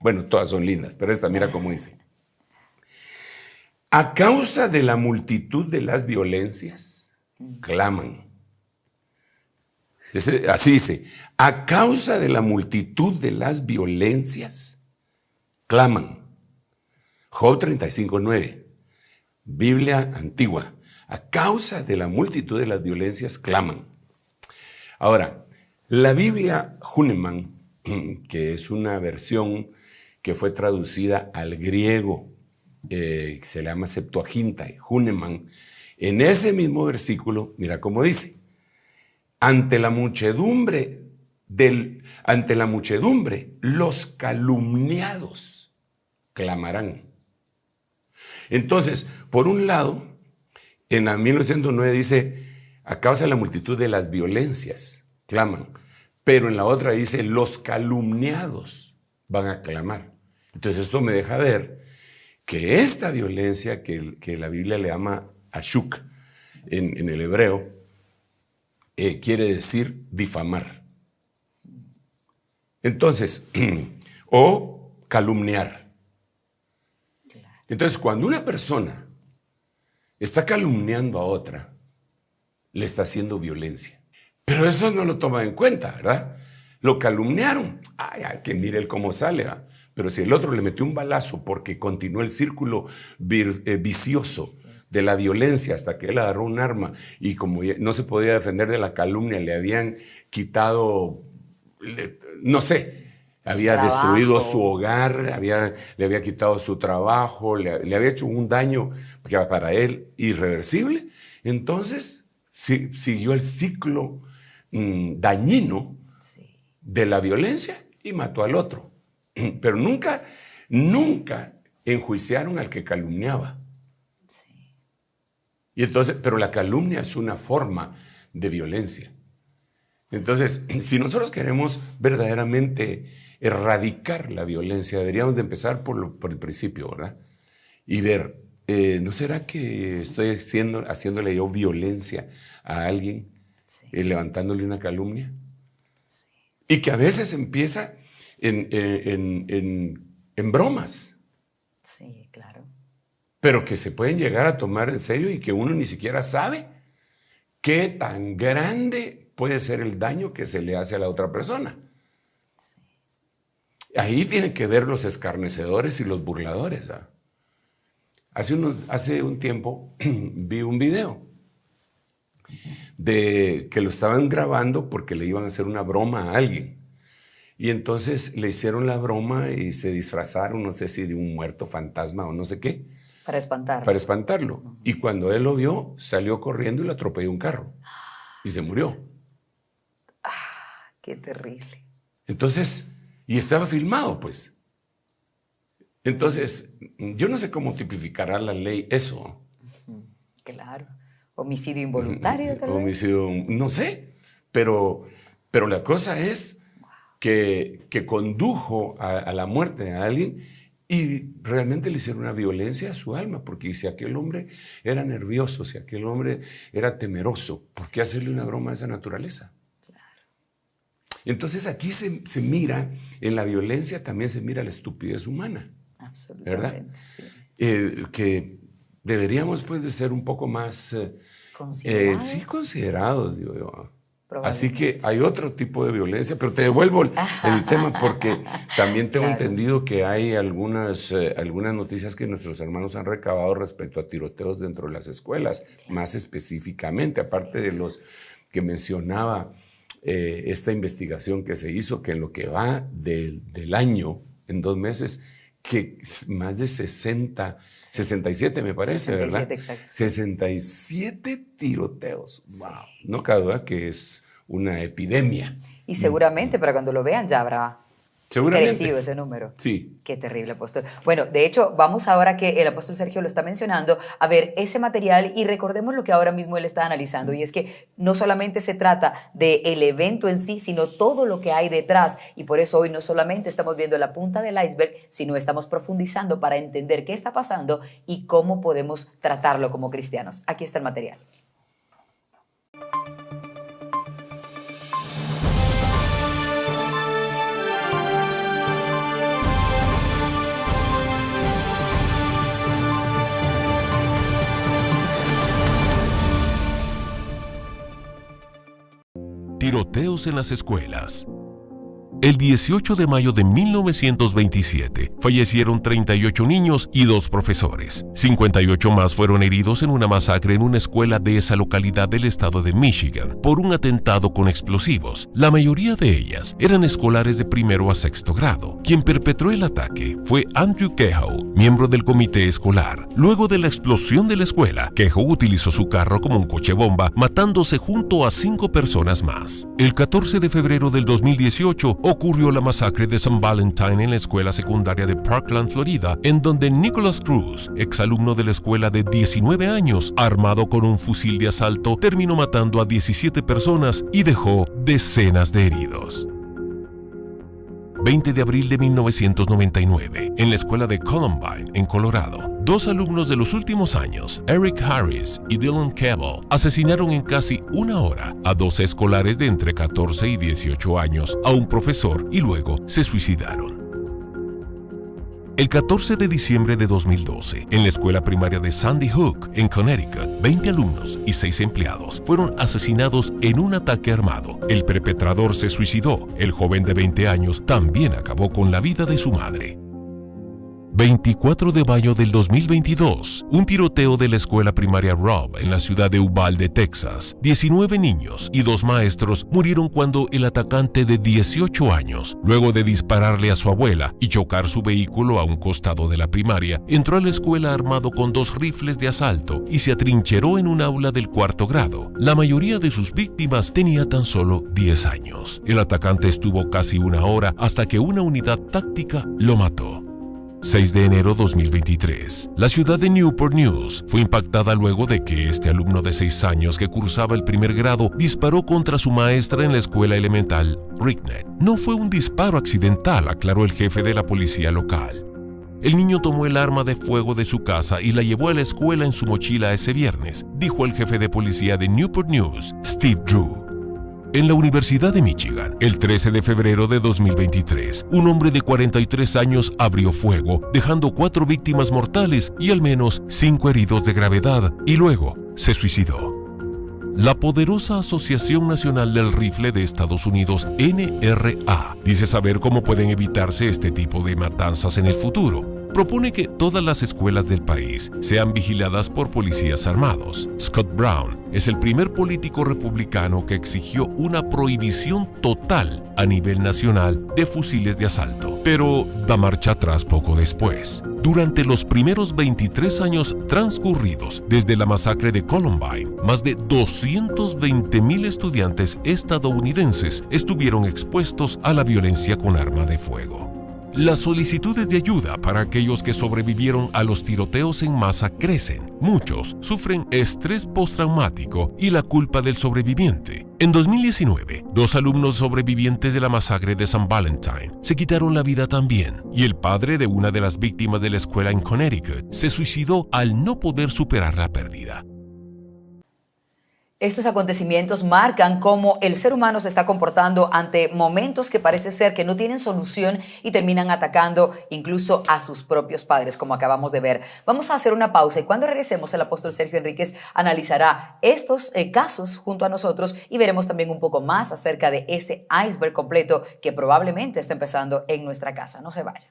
Bueno, todas son lindas, pero esta mira cómo dice. A causa de la multitud de las violencias, claman. Así dice, a causa de la multitud de las violencias, claman. Job 35:9, Biblia antigua. A causa de la multitud de las violencias, claman. Ahora, la Biblia Hünemann, que es una versión que fue traducida al griego, se le llama Septuaginta, Hünemann, en ese mismo versículo, mira cómo dice, ante la muchedumbre, los calumniados clamarán. Entonces, por un lado, en la 1909 dice, a causa de la multitud de las violencias, claman. Pero en la otra dice, los calumniados van a clamar. Entonces esto me deja ver que esta violencia que la Biblia le llama ashuk en el hebreo, quiere decir difamar. Entonces, o calumniar. Entonces, cuando una persona está calumniando a otra, le está haciendo violencia. Pero eso no lo toma en cuenta, ¿verdad? Lo calumniaron. Ay, que mire él cómo sale, ¿verdad? Pero si el otro le metió un balazo porque continuó el círculo vicioso de la violencia hasta que él agarró un arma y como no se podía defender de la calumnia, le habían quitado, no sé, había destruido su hogar, le había quitado su trabajo, le había hecho un daño que para él irreversible. Entonces siguió el ciclo dañino de la violencia y mató al otro. Pero nunca enjuiciaron al que calumniaba. Sí. Y entonces, pero la calumnia es una forma de violencia. Entonces, si nosotros queremos verdaderamente erradicar la violencia, deberíamos de empezar por el principio, ¿verdad? Y ver, ¿no será que estoy haciéndole yo violencia a alguien, levantándole una calumnia? Sí. Y que a veces empieza en bromas. Sí, claro. Pero que se pueden llegar a tomar en serio y que uno ni siquiera sabe qué tan grande puede ser el daño que se le hace a la otra persona. Sí. Ahí tienen que ver los escarnecedores y los burladores, ¿eh? Hace un tiempo vi un video de que lo estaban grabando porque le iban a hacer una broma a alguien. Y entonces le hicieron la broma y se disfrazaron, no sé si de un muerto fantasma o no sé qué. Para espantarlo. Para espantarlo. Y cuando él lo vio, salió corriendo y lo atropelló un carro. Y se murió. Qué terrible. Entonces, y estaba filmado, pues. Entonces, yo no sé cómo tipificará la ley eso. Claro. Homicidio involuntario, tal vez. Homicidio, no sé. Pero la cosa es que condujo a la muerte de alguien y realmente le hicieron una violencia a su alma, porque si aquel hombre era nervioso, si aquel hombre era temeroso, ¿por qué hacerle una broma de esa naturaleza? Claro. Entonces aquí se mira, en la violencia también se mira la estupidez humana. Absolutamente, ¿verdad? Sí. Que deberíamos pues de ser un poco más considerados. Sí, considerados, digo yo. Así que hay otro tipo de violencia, pero te devuelvo el tema porque también tengo entendido que hay algunas noticias que nuestros hermanos han recabado respecto a tiroteos dentro de las escuelas, más específicamente, aparte de los que mencionaba esta investigación que se hizo, que en lo que va del año, en 2 meses, que más de 67 me parece, 67, ¿verdad? Exacto. 67 tiroteos. Sí. Wow. No cabe duda que es una epidemia. Y seguramente para cuando lo vean ya habrá Seguramente. Crecido ese número. Sí. Qué terrible, apóstol. Bueno, de hecho, vamos ahora que el apóstol Sergio lo está mencionando, a ver ese material y recordemos lo que ahora mismo él está analizando. Y es que no solamente se trata del evento en sí, sino todo lo que hay detrás. Y por eso hoy no solamente estamos viendo la punta del iceberg, sino estamos profundizando para entender qué está pasando y cómo podemos tratarlo como cristianos. Aquí está el material. Tiroteos en las escuelas. El 18 de mayo de 1927 fallecieron 38 niños y 2 profesores. 58 más fueron heridos en una masacre en una escuela de esa localidad del estado de Michigan por un atentado con explosivos. La mayoría de ellas eran escolares de primero a sexto grado. Quien perpetró el ataque fue Andrew Kehoe, miembro del comité escolar. Luego de la explosión de la escuela, Kehoe utilizó su carro como un coche bomba, matándose junto a 5 personas más. El 14 de febrero del 2018 ocurrió la masacre de St. Valentine en la escuela secundaria de Parkland, Florida, en donde Nicholas Cruz, exalumno de la escuela de 19 años, armado con un fusil de asalto, terminó matando a 17 personas y dejó decenas de heridos. 20 de abril de 1999, en la escuela de Columbine, en Colorado, 2 alumnos de los últimos años, Eric Harris y Dylan Cable, asesinaron en casi una hora a 12 escolares de entre 14 y 18 años, a un profesor y luego se suicidaron. El 14 de diciembre de 2012, en la escuela primaria de Sandy Hook, en Connecticut, 20 alumnos y 6 empleados fueron asesinados en un ataque armado. El perpetrador se suicidó. El joven de 20 años también acabó con la vida de su madre. 24 de mayo del 2022, un tiroteo de la escuela primaria Robb en la ciudad de Uvalde, Texas. 19 niños y 2 maestros murieron cuando el atacante de 18 años, luego de dispararle a su abuela y chocar su vehículo a un costado de la primaria, entró a la escuela armado con 2 rifles de asalto y se atrincheró en un aula del 4º grado. La mayoría de sus víctimas tenía tan solo 10 años. El atacante estuvo casi una hora hasta que una unidad táctica lo mató. 6 de enero 2023. La ciudad de Newport News fue impactada luego de que este alumno de 6 años que cursaba el 1er grado disparó contra su maestra en la escuela elemental Ricknet. No fue un disparo accidental, aclaró el jefe de la policía local. El niño tomó el arma de fuego de su casa y la llevó a la escuela en su mochila ese viernes, dijo el jefe de policía de Newport News, Steve Drew. En la Universidad de Michigan, el 13 de febrero de 2023, un hombre de 43 años abrió fuego, dejando 4 víctimas mortales y al menos 5 heridos de gravedad, y luego se suicidó. La poderosa Asociación Nacional del Rifle de Estados Unidos, NRA, dice saber cómo pueden evitarse este tipo de matanzas en el futuro. Propone que todas las escuelas del país sean vigiladas por policías armados. Scott Brown es el primer político republicano que exigió una prohibición total a nivel nacional de fusiles de asalto, pero da marcha atrás poco después. Durante los primeros 23 años transcurridos desde la masacre de Columbine, más de 220,000 estudiantes estadounidenses estuvieron expuestos a la violencia con arma de fuego. Las solicitudes de ayuda para aquellos que sobrevivieron a los tiroteos en masa crecen. Muchos sufren estrés postraumático y la culpa del sobreviviente. En 2019, 2 alumnos sobrevivientes de la masacre de St. Valentine se quitaron la vida también, y el padre de una de las víctimas de la escuela en Connecticut se suicidó al no poder superar la pérdida. Estos acontecimientos marcan cómo el ser humano se está comportando ante momentos que parece ser que no tienen solución y terminan atacando incluso a sus propios padres, como acabamos de ver. Vamos a hacer una pausa y cuando regresemos el apóstol Sergio Enríquez analizará estos casos junto a nosotros y veremos también un poco más acerca de ese iceberg completo que probablemente está empezando en nuestra casa. No se vayan.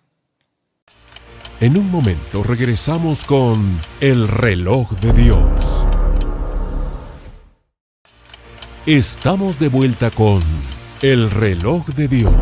En un momento regresamos con El Reloj de Dios. Estamos de vuelta con El Reloj de Dios.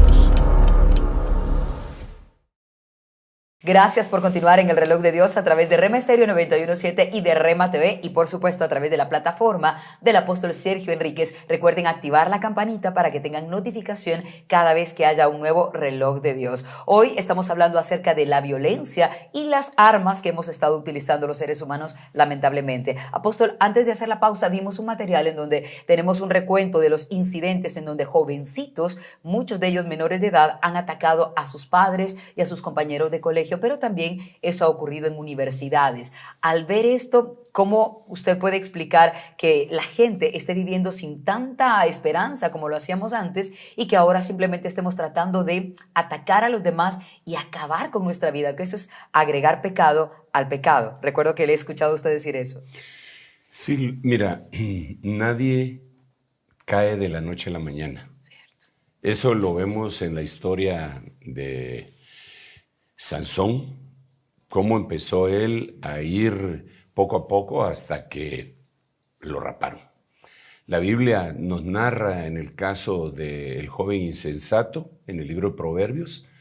Gracias por continuar en el reloj de Dios a través de Rema Estéreo 91.7 y de Rema TV y por supuesto a través de la plataforma del apóstol Sergio Enríquez. Recuerden activar la campanita para que tengan notificación cada vez que haya un nuevo reloj de Dios. Hoy estamos hablando acerca de la violencia y las armas que hemos estado utilizando los seres humanos lamentablemente. Apóstol, antes de hacer la pausa vimos un material en donde tenemos un recuento de los incidentes en donde jovencitos, muchos de ellos menores de edad, han atacado a sus padres y a sus compañeros de colegio, pero también eso ha ocurrido en universidades. Al ver esto, ¿cómo usted puede explicar que la gente esté viviendo sin tanta esperanza como lo hacíamos antes y que ahora simplemente estemos tratando de atacar a los demás y acabar con nuestra vida? Que eso es agregar pecado al pecado. Recuerdo que le he escuchado a usted decir eso. Sí, mira, nadie cae de la noche a la mañana. Cierto. Eso lo vemos en la historia de Sansón, cómo empezó él a ir poco a poco hasta que lo raparon. La Biblia nos narra en el caso del joven insensato, en el libro de Proverbios,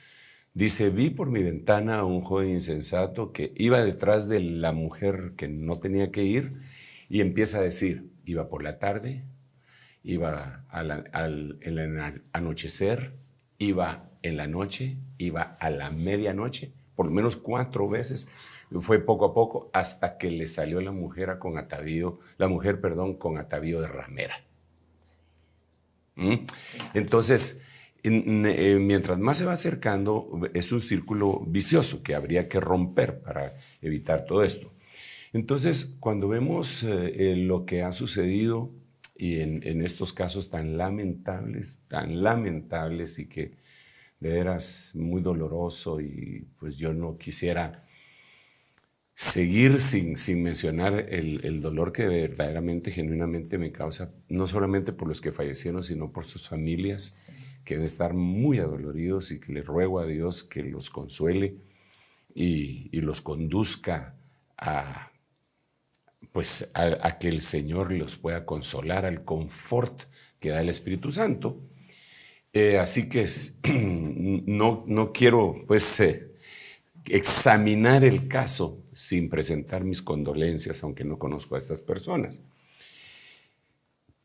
dice, vi por mi ventana a un joven insensato que iba detrás de la mujer que no tenía que ir y empieza a decir, iba por la tarde, iba en el anochecer, iba en la noche, iba a la medianoche, por lo menos 4 veces, fue poco a poco hasta que le salió la mujer con atavío de ramera. Entonces, mientras más se va acercando, es un círculo vicioso que habría que romper para evitar todo esto. Entonces, cuando vemos lo que ha sucedido y en estos casos tan lamentables y que de veras muy doloroso, y pues yo no quisiera seguir sin mencionar el dolor que verdaderamente, genuinamente me causa, no solamente por los que fallecieron, sino por sus familias, que deben estar muy adoloridos y que le ruego a Dios que los consuele y los conduzca a que el Señor los pueda consolar, al confort que da el Espíritu Santo. Así que no quiero examinar el caso sin presentar mis condolencias, aunque no conozco a estas personas.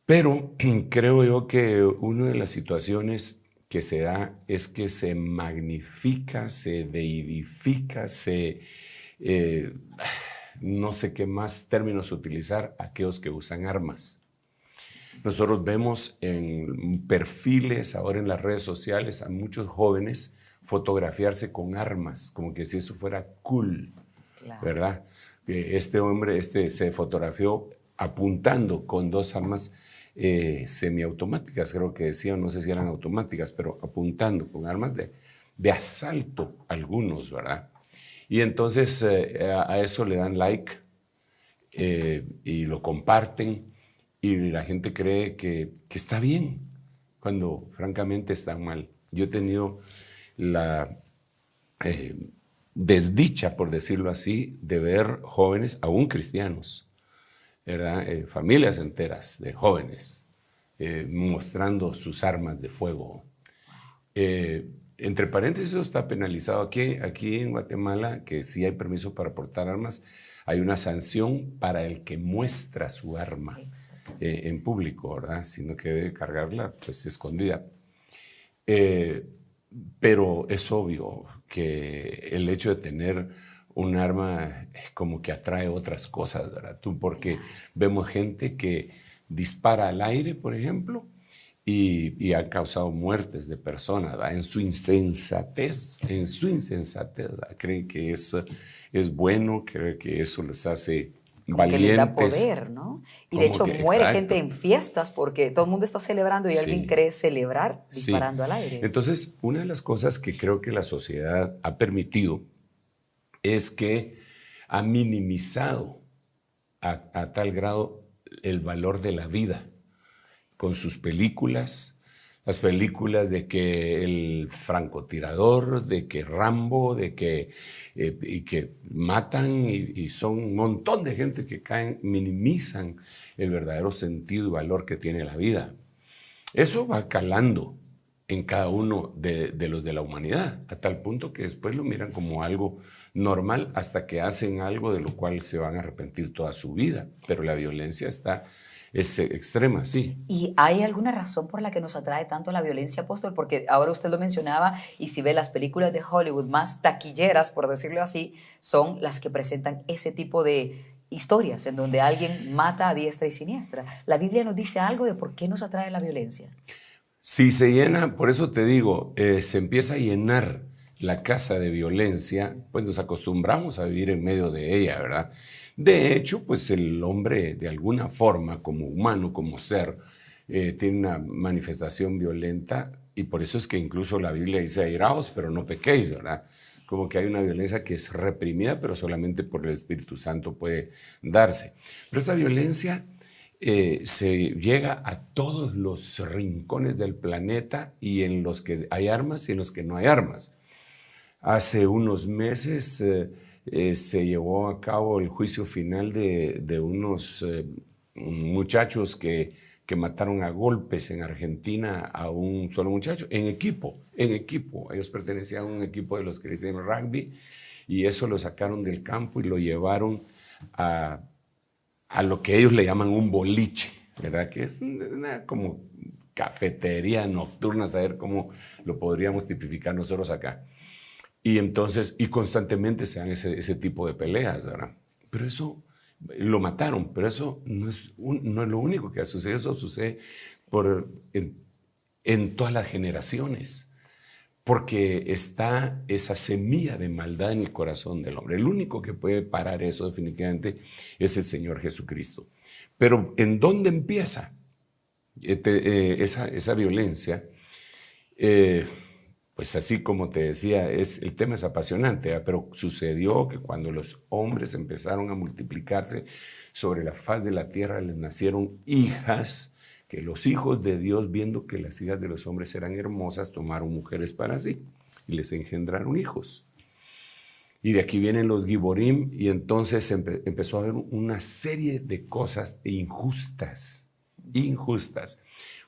Pero creo yo que una de las situaciones que se da es que se magnifica, se deidifica, no sé qué más términos utilizar, aquellos que usan armas. Nosotros vemos en perfiles ahora en las redes sociales a muchos jóvenes fotografiarse con armas, como que si eso fuera cool, claro. ¿Verdad? Este hombre se fotografió apuntando con 2 armas semiautomáticas, creo que decían, no sé si eran automáticas, pero apuntando con armas de asalto algunos, ¿verdad? Y entonces a eso le dan like y lo comparten. Y la gente cree que está bien, cuando francamente está mal. Yo he tenido la desdicha, por decirlo así, de ver jóvenes, aún cristianos, ¿verdad? Familias enteras de jóvenes mostrando sus armas de fuego. Entre paréntesis, eso está penalizado aquí en Guatemala, que sí hay permiso para portar armas. Hay una sanción para el que muestra su arma en público, ¿verdad? Sino que debe cargarla pues escondida. Pero es obvio que el hecho de tener un arma como que atrae otras cosas, ¿verdad? Porque vemos gente que dispara al aire, por ejemplo, y ha causado muertes de personas, ¿verdad? En su insensatez, ¿verdad? Creen que eso es bueno, creen que eso los hace como valientes. Que les da poder, ¿no? Y de hecho muere gente en fiestas porque todo el mundo está celebrando y alguien cree celebrar disparando al aire. Entonces, una de las cosas que creo que la sociedad ha permitido es que ha minimizado a tal grado el valor de la vida con sus películas, las películas de que el francotirador, de que Rambo, y que matan y son un montón de gente que caen, minimizan el verdadero sentido y valor que tiene la vida. Eso va calando en cada uno de los de la humanidad, a tal punto que después lo miran como algo normal hasta que hacen algo de lo cual se van a arrepentir toda su vida. Pero la violencia es extrema, sí. ¿Y hay alguna razón por la que nos atrae tanto la violencia, apóstol? Porque ahora usted lo mencionaba, y si ve las películas de Hollywood más taquilleras, por decirlo así, son las que presentan ese tipo de historias en donde alguien mata a diestra y siniestra. ¿La Biblia nos dice algo de por qué nos atrae la violencia? Si se llena, por eso te digo, se empieza a llenar la casa de violencia, pues nos acostumbramos a vivir en medio de ella, ¿verdad? De hecho, pues el hombre de alguna forma, como humano, como ser, tiene una manifestación violenta, y por eso es que incluso la Biblia dice airaos, pero no pequéis, ¿verdad? Como que hay una violencia que es reprimida, pero solamente por el Espíritu Santo puede darse. Pero esta violencia se llega a todos los rincones del planeta, y en los que hay armas y en los que no hay armas. Hace unos meses se llevó a cabo el juicio final de unos muchachos que mataron a golpes en Argentina a un solo muchacho, en equipo. Ellos pertenecían a un equipo de los que dicen rugby, y eso lo sacaron del campo y lo llevaron a lo que ellos le llaman un boliche, ¿verdad? Que es una como cafetería nocturna, saber cómo lo podríamos tipificar nosotros acá. Y entonces, y constantemente se dan ese tipo de peleas, ¿verdad? Pero eso, lo mataron, pero eso no es lo único que ha sucedido. Eso sucede en todas las generaciones, porque está esa semilla de maldad en el corazón del hombre. El único que puede parar eso definitivamente es el Señor Jesucristo. Pero ¿en dónde empieza esa violencia? Pues así como te decía, el tema es apasionante, ¿verdad? Pero sucedió que cuando los hombres empezaron a multiplicarse sobre la faz de la tierra, les nacieron hijas, que los hijos de Dios, viendo que las hijas de los hombres eran hermosas, tomaron mujeres para sí y les engendraron hijos. Y de aquí vienen los Giborim, y entonces empezó a haber una serie de cosas injustas.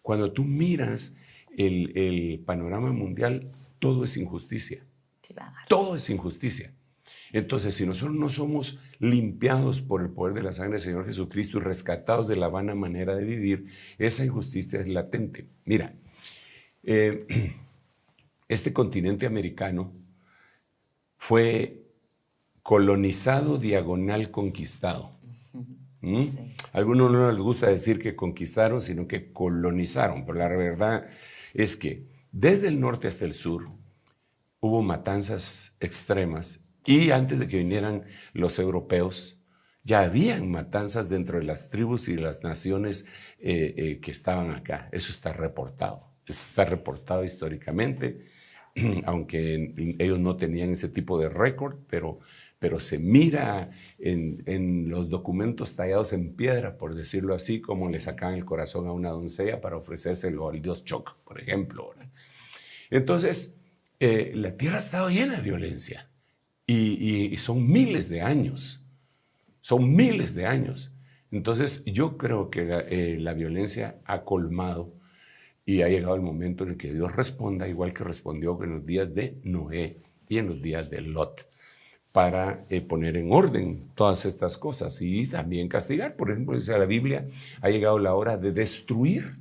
Cuando tú miras el panorama mundial, todo es injusticia. Claro. Todo es injusticia. Entonces, si nosotros no somos limpiados por el poder de la sangre del Señor Jesucristo y rescatados de la vana manera de vivir, esa injusticia es latente. Mira, este continente americano fue colonizado, diagonal conquistado. Sí. A algunos no les gusta decir que conquistaron, sino que colonizaron, pero la verdad es que desde el norte hasta el sur hubo matanzas extremas, y antes de que vinieran los europeos ya habían matanzas dentro de las tribus y de las naciones que estaban acá. Eso está reportado históricamente, aunque ellos no tenían ese tipo de récord, pero se mira en los documentos tallados en piedra, por decirlo así, como le sacaban el corazón a una doncella para ofrecérselo al dios Choc, por ejemplo, ¿verdad? Entonces, la tierra ha estado llena de violencia, y son miles de años. Entonces, yo creo que la violencia ha colmado, y ha llegado el momento en el que Dios responda, igual que respondió en los días de Noé y en los días de Lot, para poner en orden todas estas cosas y también castigar. Por ejemplo, dice la Biblia, ha llegado la hora de destruir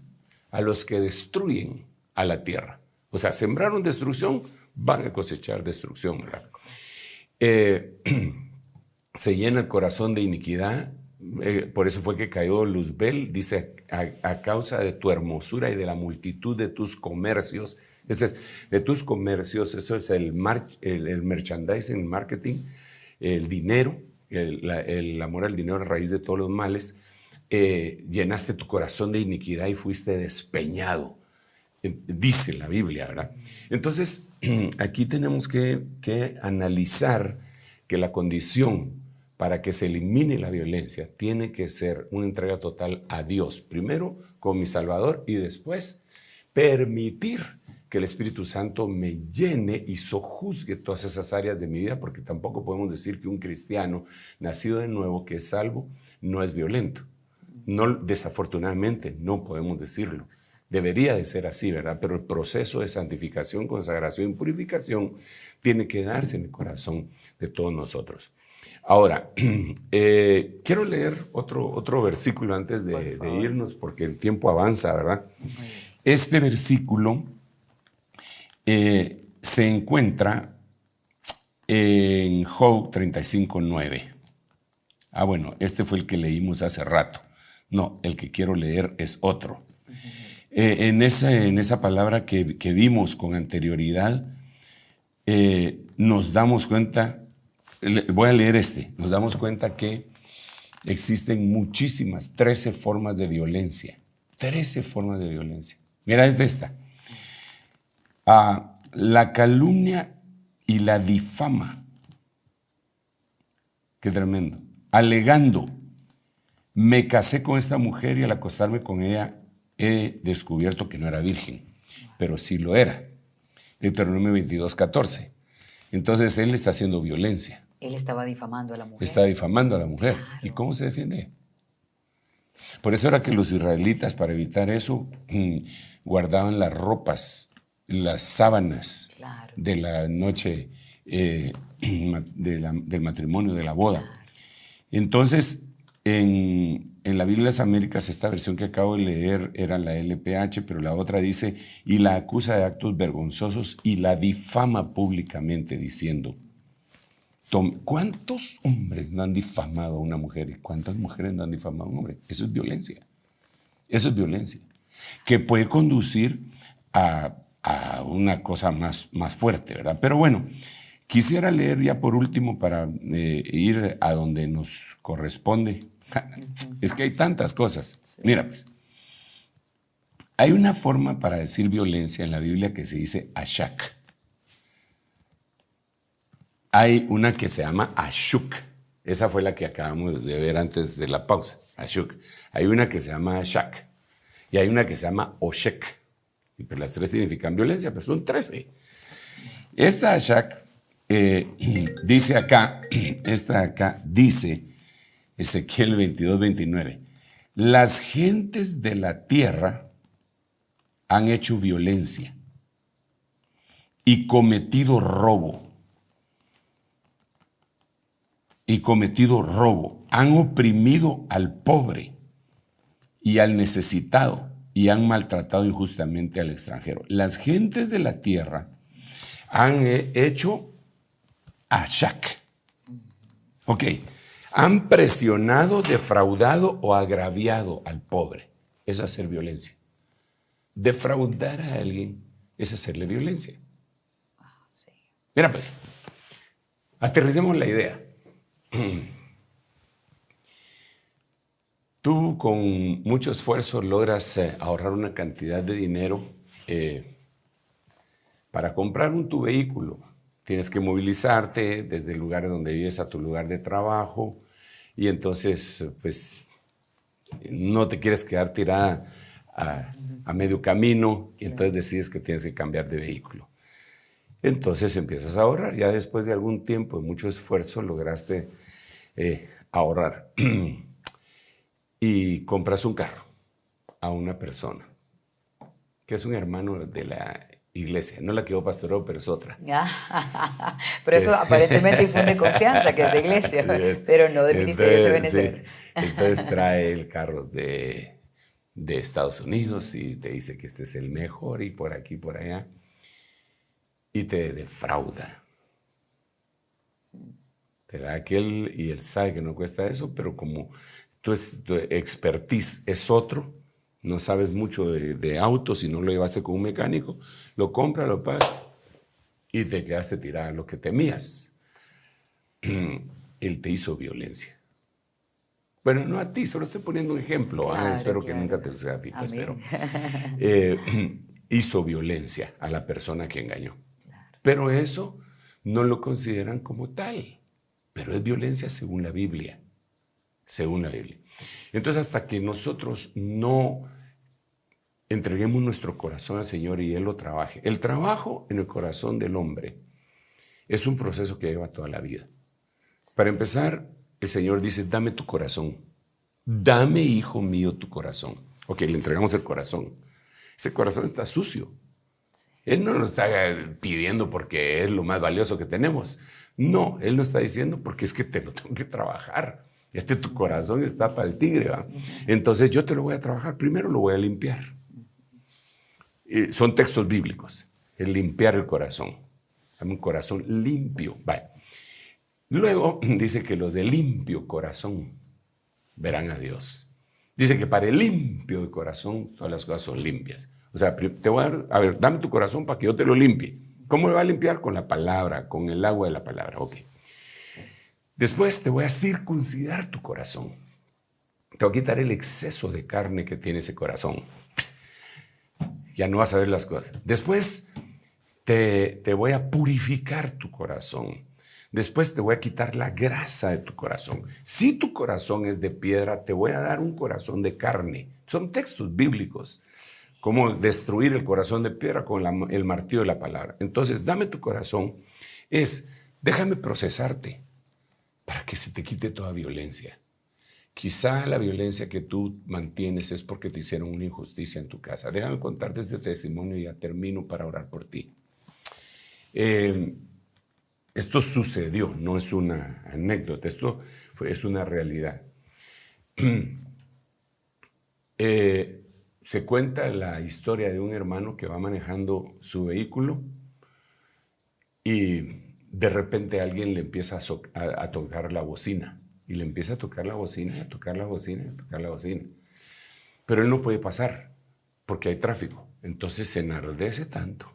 a los que destruyen a la tierra. O sea, sembraron destrucción, van a cosechar destrucción, ¿verdad? Se llena el corazón de iniquidad. Por eso fue que cayó Luzbel, dice, a causa de tu hermosura y de la multitud de tus comercios. Eso es el merchandising, marketing, el dinero, el amor al dinero, la raíz de todos los males. Llenaste tu corazón de iniquidad y fuiste despeñado, dice la Biblia, ¿verdad? Entonces, aquí tenemos que analizar que la condición para que se elimine la violencia tiene que ser una entrega total a Dios, primero como mi Salvador, y después permitir que el Espíritu Santo me llene y sojuzgue todas esas áreas de mi vida, porque tampoco podemos decir que un cristiano nacido de nuevo, que es salvo, no es violento. No, desafortunadamente no podemos decirlo. Debería de ser así, ¿verdad? Pero el proceso de santificación, consagración y purificación tiene que darse en el corazón de todos nosotros. Ahora, quiero leer otro versículo antes de irnos, porque el tiempo avanza, ¿verdad? Este versículo se encuentra en Job 35:9. Ah, bueno, este fue el que leímos hace rato. No, el que quiero leer es otro. En esa palabra que vimos con anterioridad, nos damos cuenta, voy a leer nos damos cuenta que existen muchísimas, 13 formas de violencia. 13 formas de violencia. Mira, es de esta. La calumnia y la difama. Qué tremendo. Alegando, me casé con esta mujer y al acostarme con ella he descubierto que no era virgen, pero sí lo era. Deuteronomio 22:14. Entonces él está haciendo violencia. Él estaba difamando a la mujer. Está difamando a la mujer. Claro. ¿Y cómo se defiende? Por eso era que los israelitas, para evitar eso, guardaban las ropas, las sábanas, claro, de la noche del matrimonio, de la boda. Claro. Entonces, en la Biblia de las Américas, esta versión que acabo de leer era la LPH, pero la otra dice, y la acusa de actos vergonzosos y la difama públicamente diciendo, ¿cuántos hombres no han difamado a una mujer y cuántas mujeres no han difamado a un hombre? Eso es violencia. Eso es violencia. Que puede conducir a una cosa más fuerte, ¿verdad? Pero bueno, quisiera leer ya por último para ir a donde nos corresponde. Es que hay tantas cosas. Sí. Mira, pues, hay una forma para decir violencia en la Biblia que se dice ashak. Hay una que se llama ashuk. Esa fue la que acabamos de ver antes de la pausa. Ashuk. Hay una que se llama ashak. Y hay una que se llama oshek. Y pues las tres significan violencia, pero son 13. Esta ashak dice acá, dice Ezequiel 22:29. Las gentes de la tierra han hecho violencia y cometido robo. Han oprimido al pobre y al necesitado y han maltratado injustamente al extranjero. Las gentes de la tierra han hecho ashak. Ok. Han presionado, defraudado o agraviado al pobre. Eso es hacer violencia. Defraudar a alguien es hacerle violencia. Sí. Mira pues, aterricemos la idea. Tú con mucho esfuerzo logras ahorrar una cantidad de dinero para comprar tu vehículo. Tienes que movilizarte desde el lugar donde vives a tu lugar de trabajo y entonces pues no te quieres quedar tirada a medio camino y entonces decides que tienes que cambiar de vehículo. Entonces empiezas a ahorrar. Ya después de algún tiempo de mucho esfuerzo lograste ahorrar y compras un carro a una persona que es un hermano de la iglesia, no la que yo pastoreo, pero es otra. Pero eso aparentemente infunde confianza, que es de iglesia, pero no del ministerio de Benecer. Sí. Entonces trae el carro de Estados Unidos y te dice que este es el mejor y por aquí, por allá, y te defrauda. Te da aquel y él sabe que no cuesta eso, pero como tu expertise es otro, no sabes mucho de autos y no lo llevaste con un mecánico, lo compras, lo pagas y te quedaste tirada lo que temías. Él te hizo violencia. Bueno, no a ti, solo estoy poniendo un ejemplo. Claro, espero claro. que nunca te suceda a ti, pues, pero Amén. hizo violencia a la persona que engañó. Claro. Pero eso no lo consideran como tal, pero es violencia según la Biblia. Según la Biblia. Entonces, hasta que nosotros no entreguemos nuestro corazón al Señor y Él lo trabaje. El trabajo en el corazón del hombre es un proceso que lleva toda la vida. Para empezar, el Señor dice, dame tu corazón. Dame, hijo mío, tu corazón. Ok, le entregamos el corazón. Ese corazón está sucio. Él no nos está pidiendo porque es lo más valioso que tenemos. No, Él nos está diciendo porque es que te lo tengo que trabajar. Tu corazón está para el tigre, ¿va? Entonces yo te lo voy a trabajar. Primero lo voy a limpiar. Son textos bíblicos. El limpiar el corazón. Dame un corazón limpio. Vaya. Luego dice que los de limpio corazón verán a Dios. Dice que para el limpio de corazón todas las cosas son limpias. O sea, te voy a ver, dame tu corazón para que yo te lo limpie. ¿Cómo lo va a limpiar? Con la palabra, con el agua de la palabra. Ok. Después te voy a circuncidar tu corazón. Te voy a quitar el exceso de carne que tiene ese corazón. Ya no vas a ver las cosas. Después te voy a purificar tu corazón. Después te voy a quitar la grasa de tu corazón. Si tu corazón es de piedra, te voy a dar un corazón de carne. Son textos bíblicos. Cómo destruir el corazón de piedra con el martillo de la palabra. Entonces, dame tu corazón. Déjame procesarte para que se te quite toda violencia. Quizá la violencia que tú mantienes es porque te hicieron una injusticia en tu casa. Déjame contarte este testimonio y ya termino para orar por ti. Esto sucedió, no es una anécdota, es una realidad. Se cuenta la historia de un hermano que va manejando su vehículo y de repente alguien le empieza a tocar la bocina. Y le empieza a tocar la bocina, a tocar la bocina, a tocar la bocina. Pero él no puede pasar porque hay tráfico. Entonces se enardece tanto,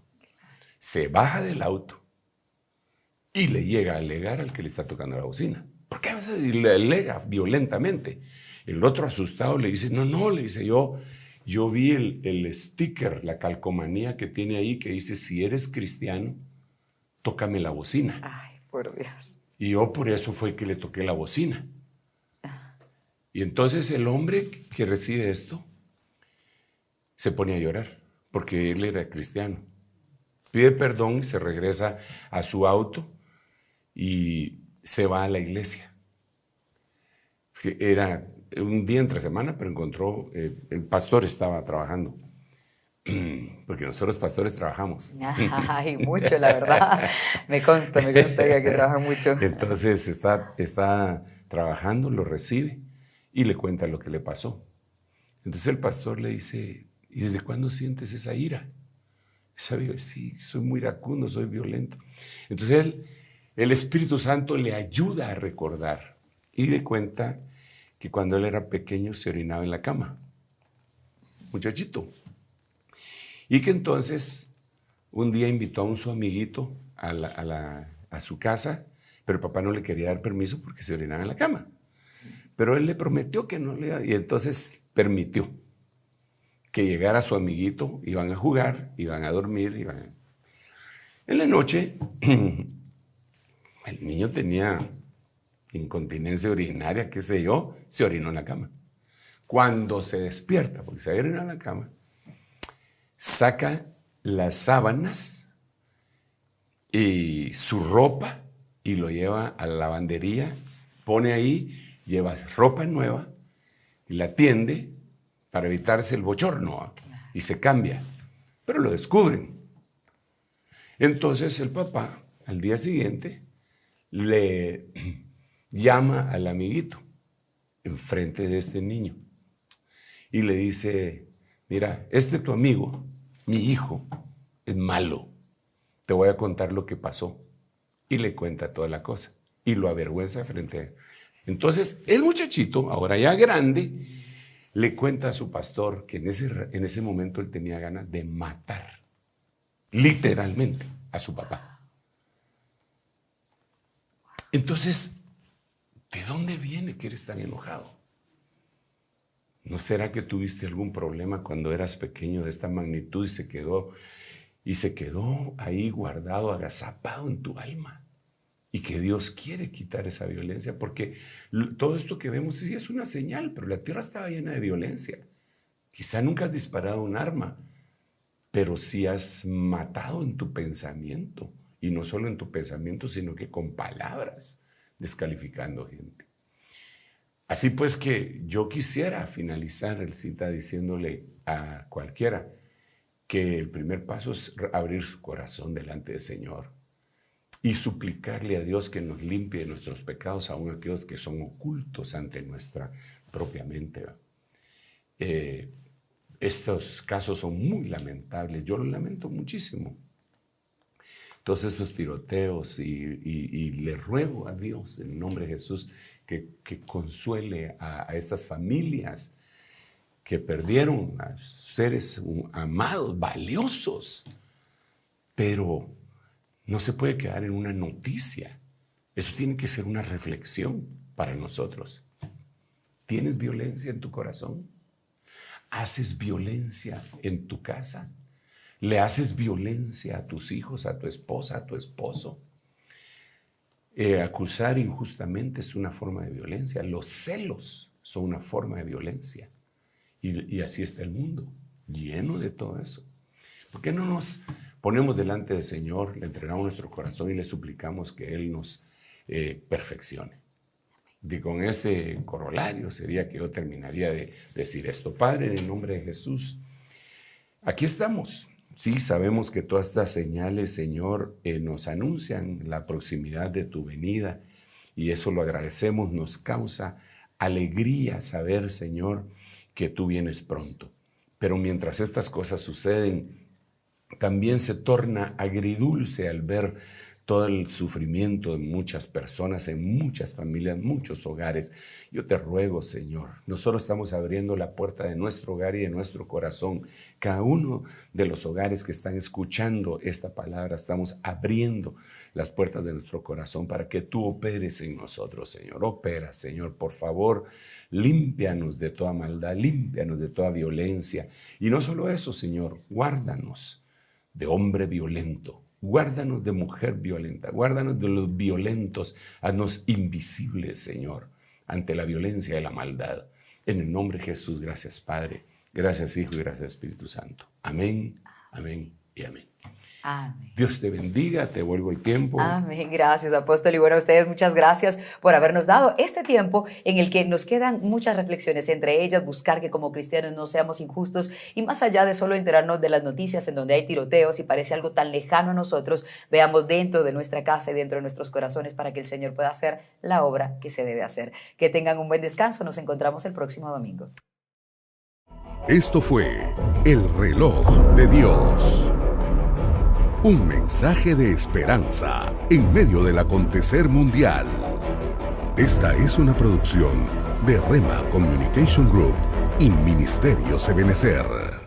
se baja del auto y le llega a alegar al que le está tocando la bocina. ¿Por qué? Y le alega violentamente. El otro asustado le dice, no, le dice, yo vi el sticker, la calcomanía que tiene ahí que dice, si eres cristiano, tócame la bocina. Ay, por Dios. Y yo por eso fue que le toqué la bocina. Y entonces el hombre que recibe esto se pone a llorar porque él era cristiano. Pide perdón y se regresa a su auto y se va a la iglesia. Era un día entre semana, pero encontró, el pastor estaba trabajando. Porque nosotros pastores trabajamos. Ay, mucho, la verdad. Me consta que trabaja mucho. Entonces está trabajando, lo recibe y le cuenta lo que le pasó. Entonces el pastor le dice, ¿y desde cuándo sientes esa ira? Sí, soy muy iracundo, soy violento. Entonces el Espíritu Santo le ayuda a recordar y le cuenta que cuando él era pequeño se orinaba en la cama. Muchachito. Y que entonces un día invitó a su amiguito a su casa, pero el papá no le quería dar permiso porque se orinaba en la cama. Pero él le prometió que no le iba, y entonces permitió que llegara su amiguito, iban a jugar, iban a dormir. En la noche, el niño tenía incontinencia urinaria, qué sé yo, se orinó en la cama. Cuando se despierta, porque se había orinado en la cama, saca las sábanas y su ropa y lo lleva a la lavandería, pone ahí, lleva ropa nueva y la tiende para evitarse el bochorno y se cambia, pero lo descubren. Entonces el papá al día siguiente le llama al amiguito enfrente de este niño y le dice, mira, tu amigo, mi hijo, es malo. Te voy a contar lo que pasó. Y le cuenta toda la cosa. Y lo avergüenza frente a él. Entonces, el muchachito, ahora ya grande, le cuenta a su pastor que en ese momento él tenía ganas de matar, literalmente, a su papá. Entonces, ¿de dónde viene que eres tan enojado? ¿No será que tuviste algún problema cuando eras pequeño de esta magnitud y se quedó ahí guardado, agazapado en tu alma? Y que Dios quiere quitar esa violencia, porque todo esto que vemos sí es una señal, pero la tierra estaba llena de violencia. Quizá nunca has disparado un arma, pero sí has matado en tu pensamiento, y no solo en tu pensamiento, sino que con palabras, descalificando gente. Así pues que yo quisiera finalizar el cita diciéndole a cualquiera que el primer paso es abrir su corazón delante del Señor y suplicarle a Dios que nos limpie de nuestros pecados, aun aquellos que son ocultos ante nuestra propia mente. Estos casos son muy lamentables, yo los lamento muchísimo. Todos estos tiroteos y le ruego a Dios en el nombre de Jesús que consuele a estas familias que perdieron a seres amados, valiosos, pero no se puede quedar en una noticia. Eso tiene que ser una reflexión para nosotros. ¿Tienes violencia en tu corazón? ¿Haces violencia en tu casa? ¿Le haces violencia a tus hijos, a tu esposa, a tu esposo? Acusar injustamente es una forma de violencia. Los celos son una forma de violencia. Y así está el mundo, lleno de todo eso. ¿Por qué no nos ponemos delante del Señor, le entregamos nuestro corazón y le suplicamos que Él nos perfeccione? Y con ese corolario sería que yo terminaría de decir esto. Padre, en el nombre de Jesús, aquí estamos. Sí, sabemos que todas estas señales, Señor, nos anuncian la proximidad de tu venida y eso lo agradecemos, nos causa alegría saber, Señor, que tú vienes pronto. Pero mientras estas cosas suceden, también se torna agridulce al ver todo el sufrimiento de muchas personas, en muchas familias, muchos hogares. Yo te ruego, Señor, nosotros estamos abriendo la puerta de nuestro hogar y de nuestro corazón. Cada uno de los hogares que están escuchando esta palabra, estamos abriendo las puertas de nuestro corazón para que tú operes en nosotros, Señor. Opera, Señor, por favor, límpianos de toda maldad, límpianos de toda violencia. Y no solo eso, Señor, guárdanos de hombre violento. Guárdanos de mujer violenta, guárdanos de los violentos, haznos invisibles, Señor, ante la violencia y la maldad. En el nombre de Jesús, gracias Padre, gracias Hijo y gracias Espíritu Santo. Amén, amén y amén. Amén. Dios te bendiga, te devuelvo el tiempo. Amén, gracias apóstol. Y bueno, a ustedes muchas gracias por habernos dado este tiempo en el que nos quedan muchas reflexiones, entre ellas buscar que como cristianos no seamos injustos y más allá de solo enterarnos de las noticias en donde hay tiroteos y parece algo tan lejano a nosotros, veamos dentro de nuestra casa y dentro de nuestros corazones para que el Señor pueda hacer la obra que se debe hacer. Que tengan un buen descanso, nos encontramos el próximo domingo. Esto fue El Reloj de Dios. Un mensaje de esperanza en medio del acontecer mundial. Esta es una producción de Rema Communication Group y Ministerios Ebenecer.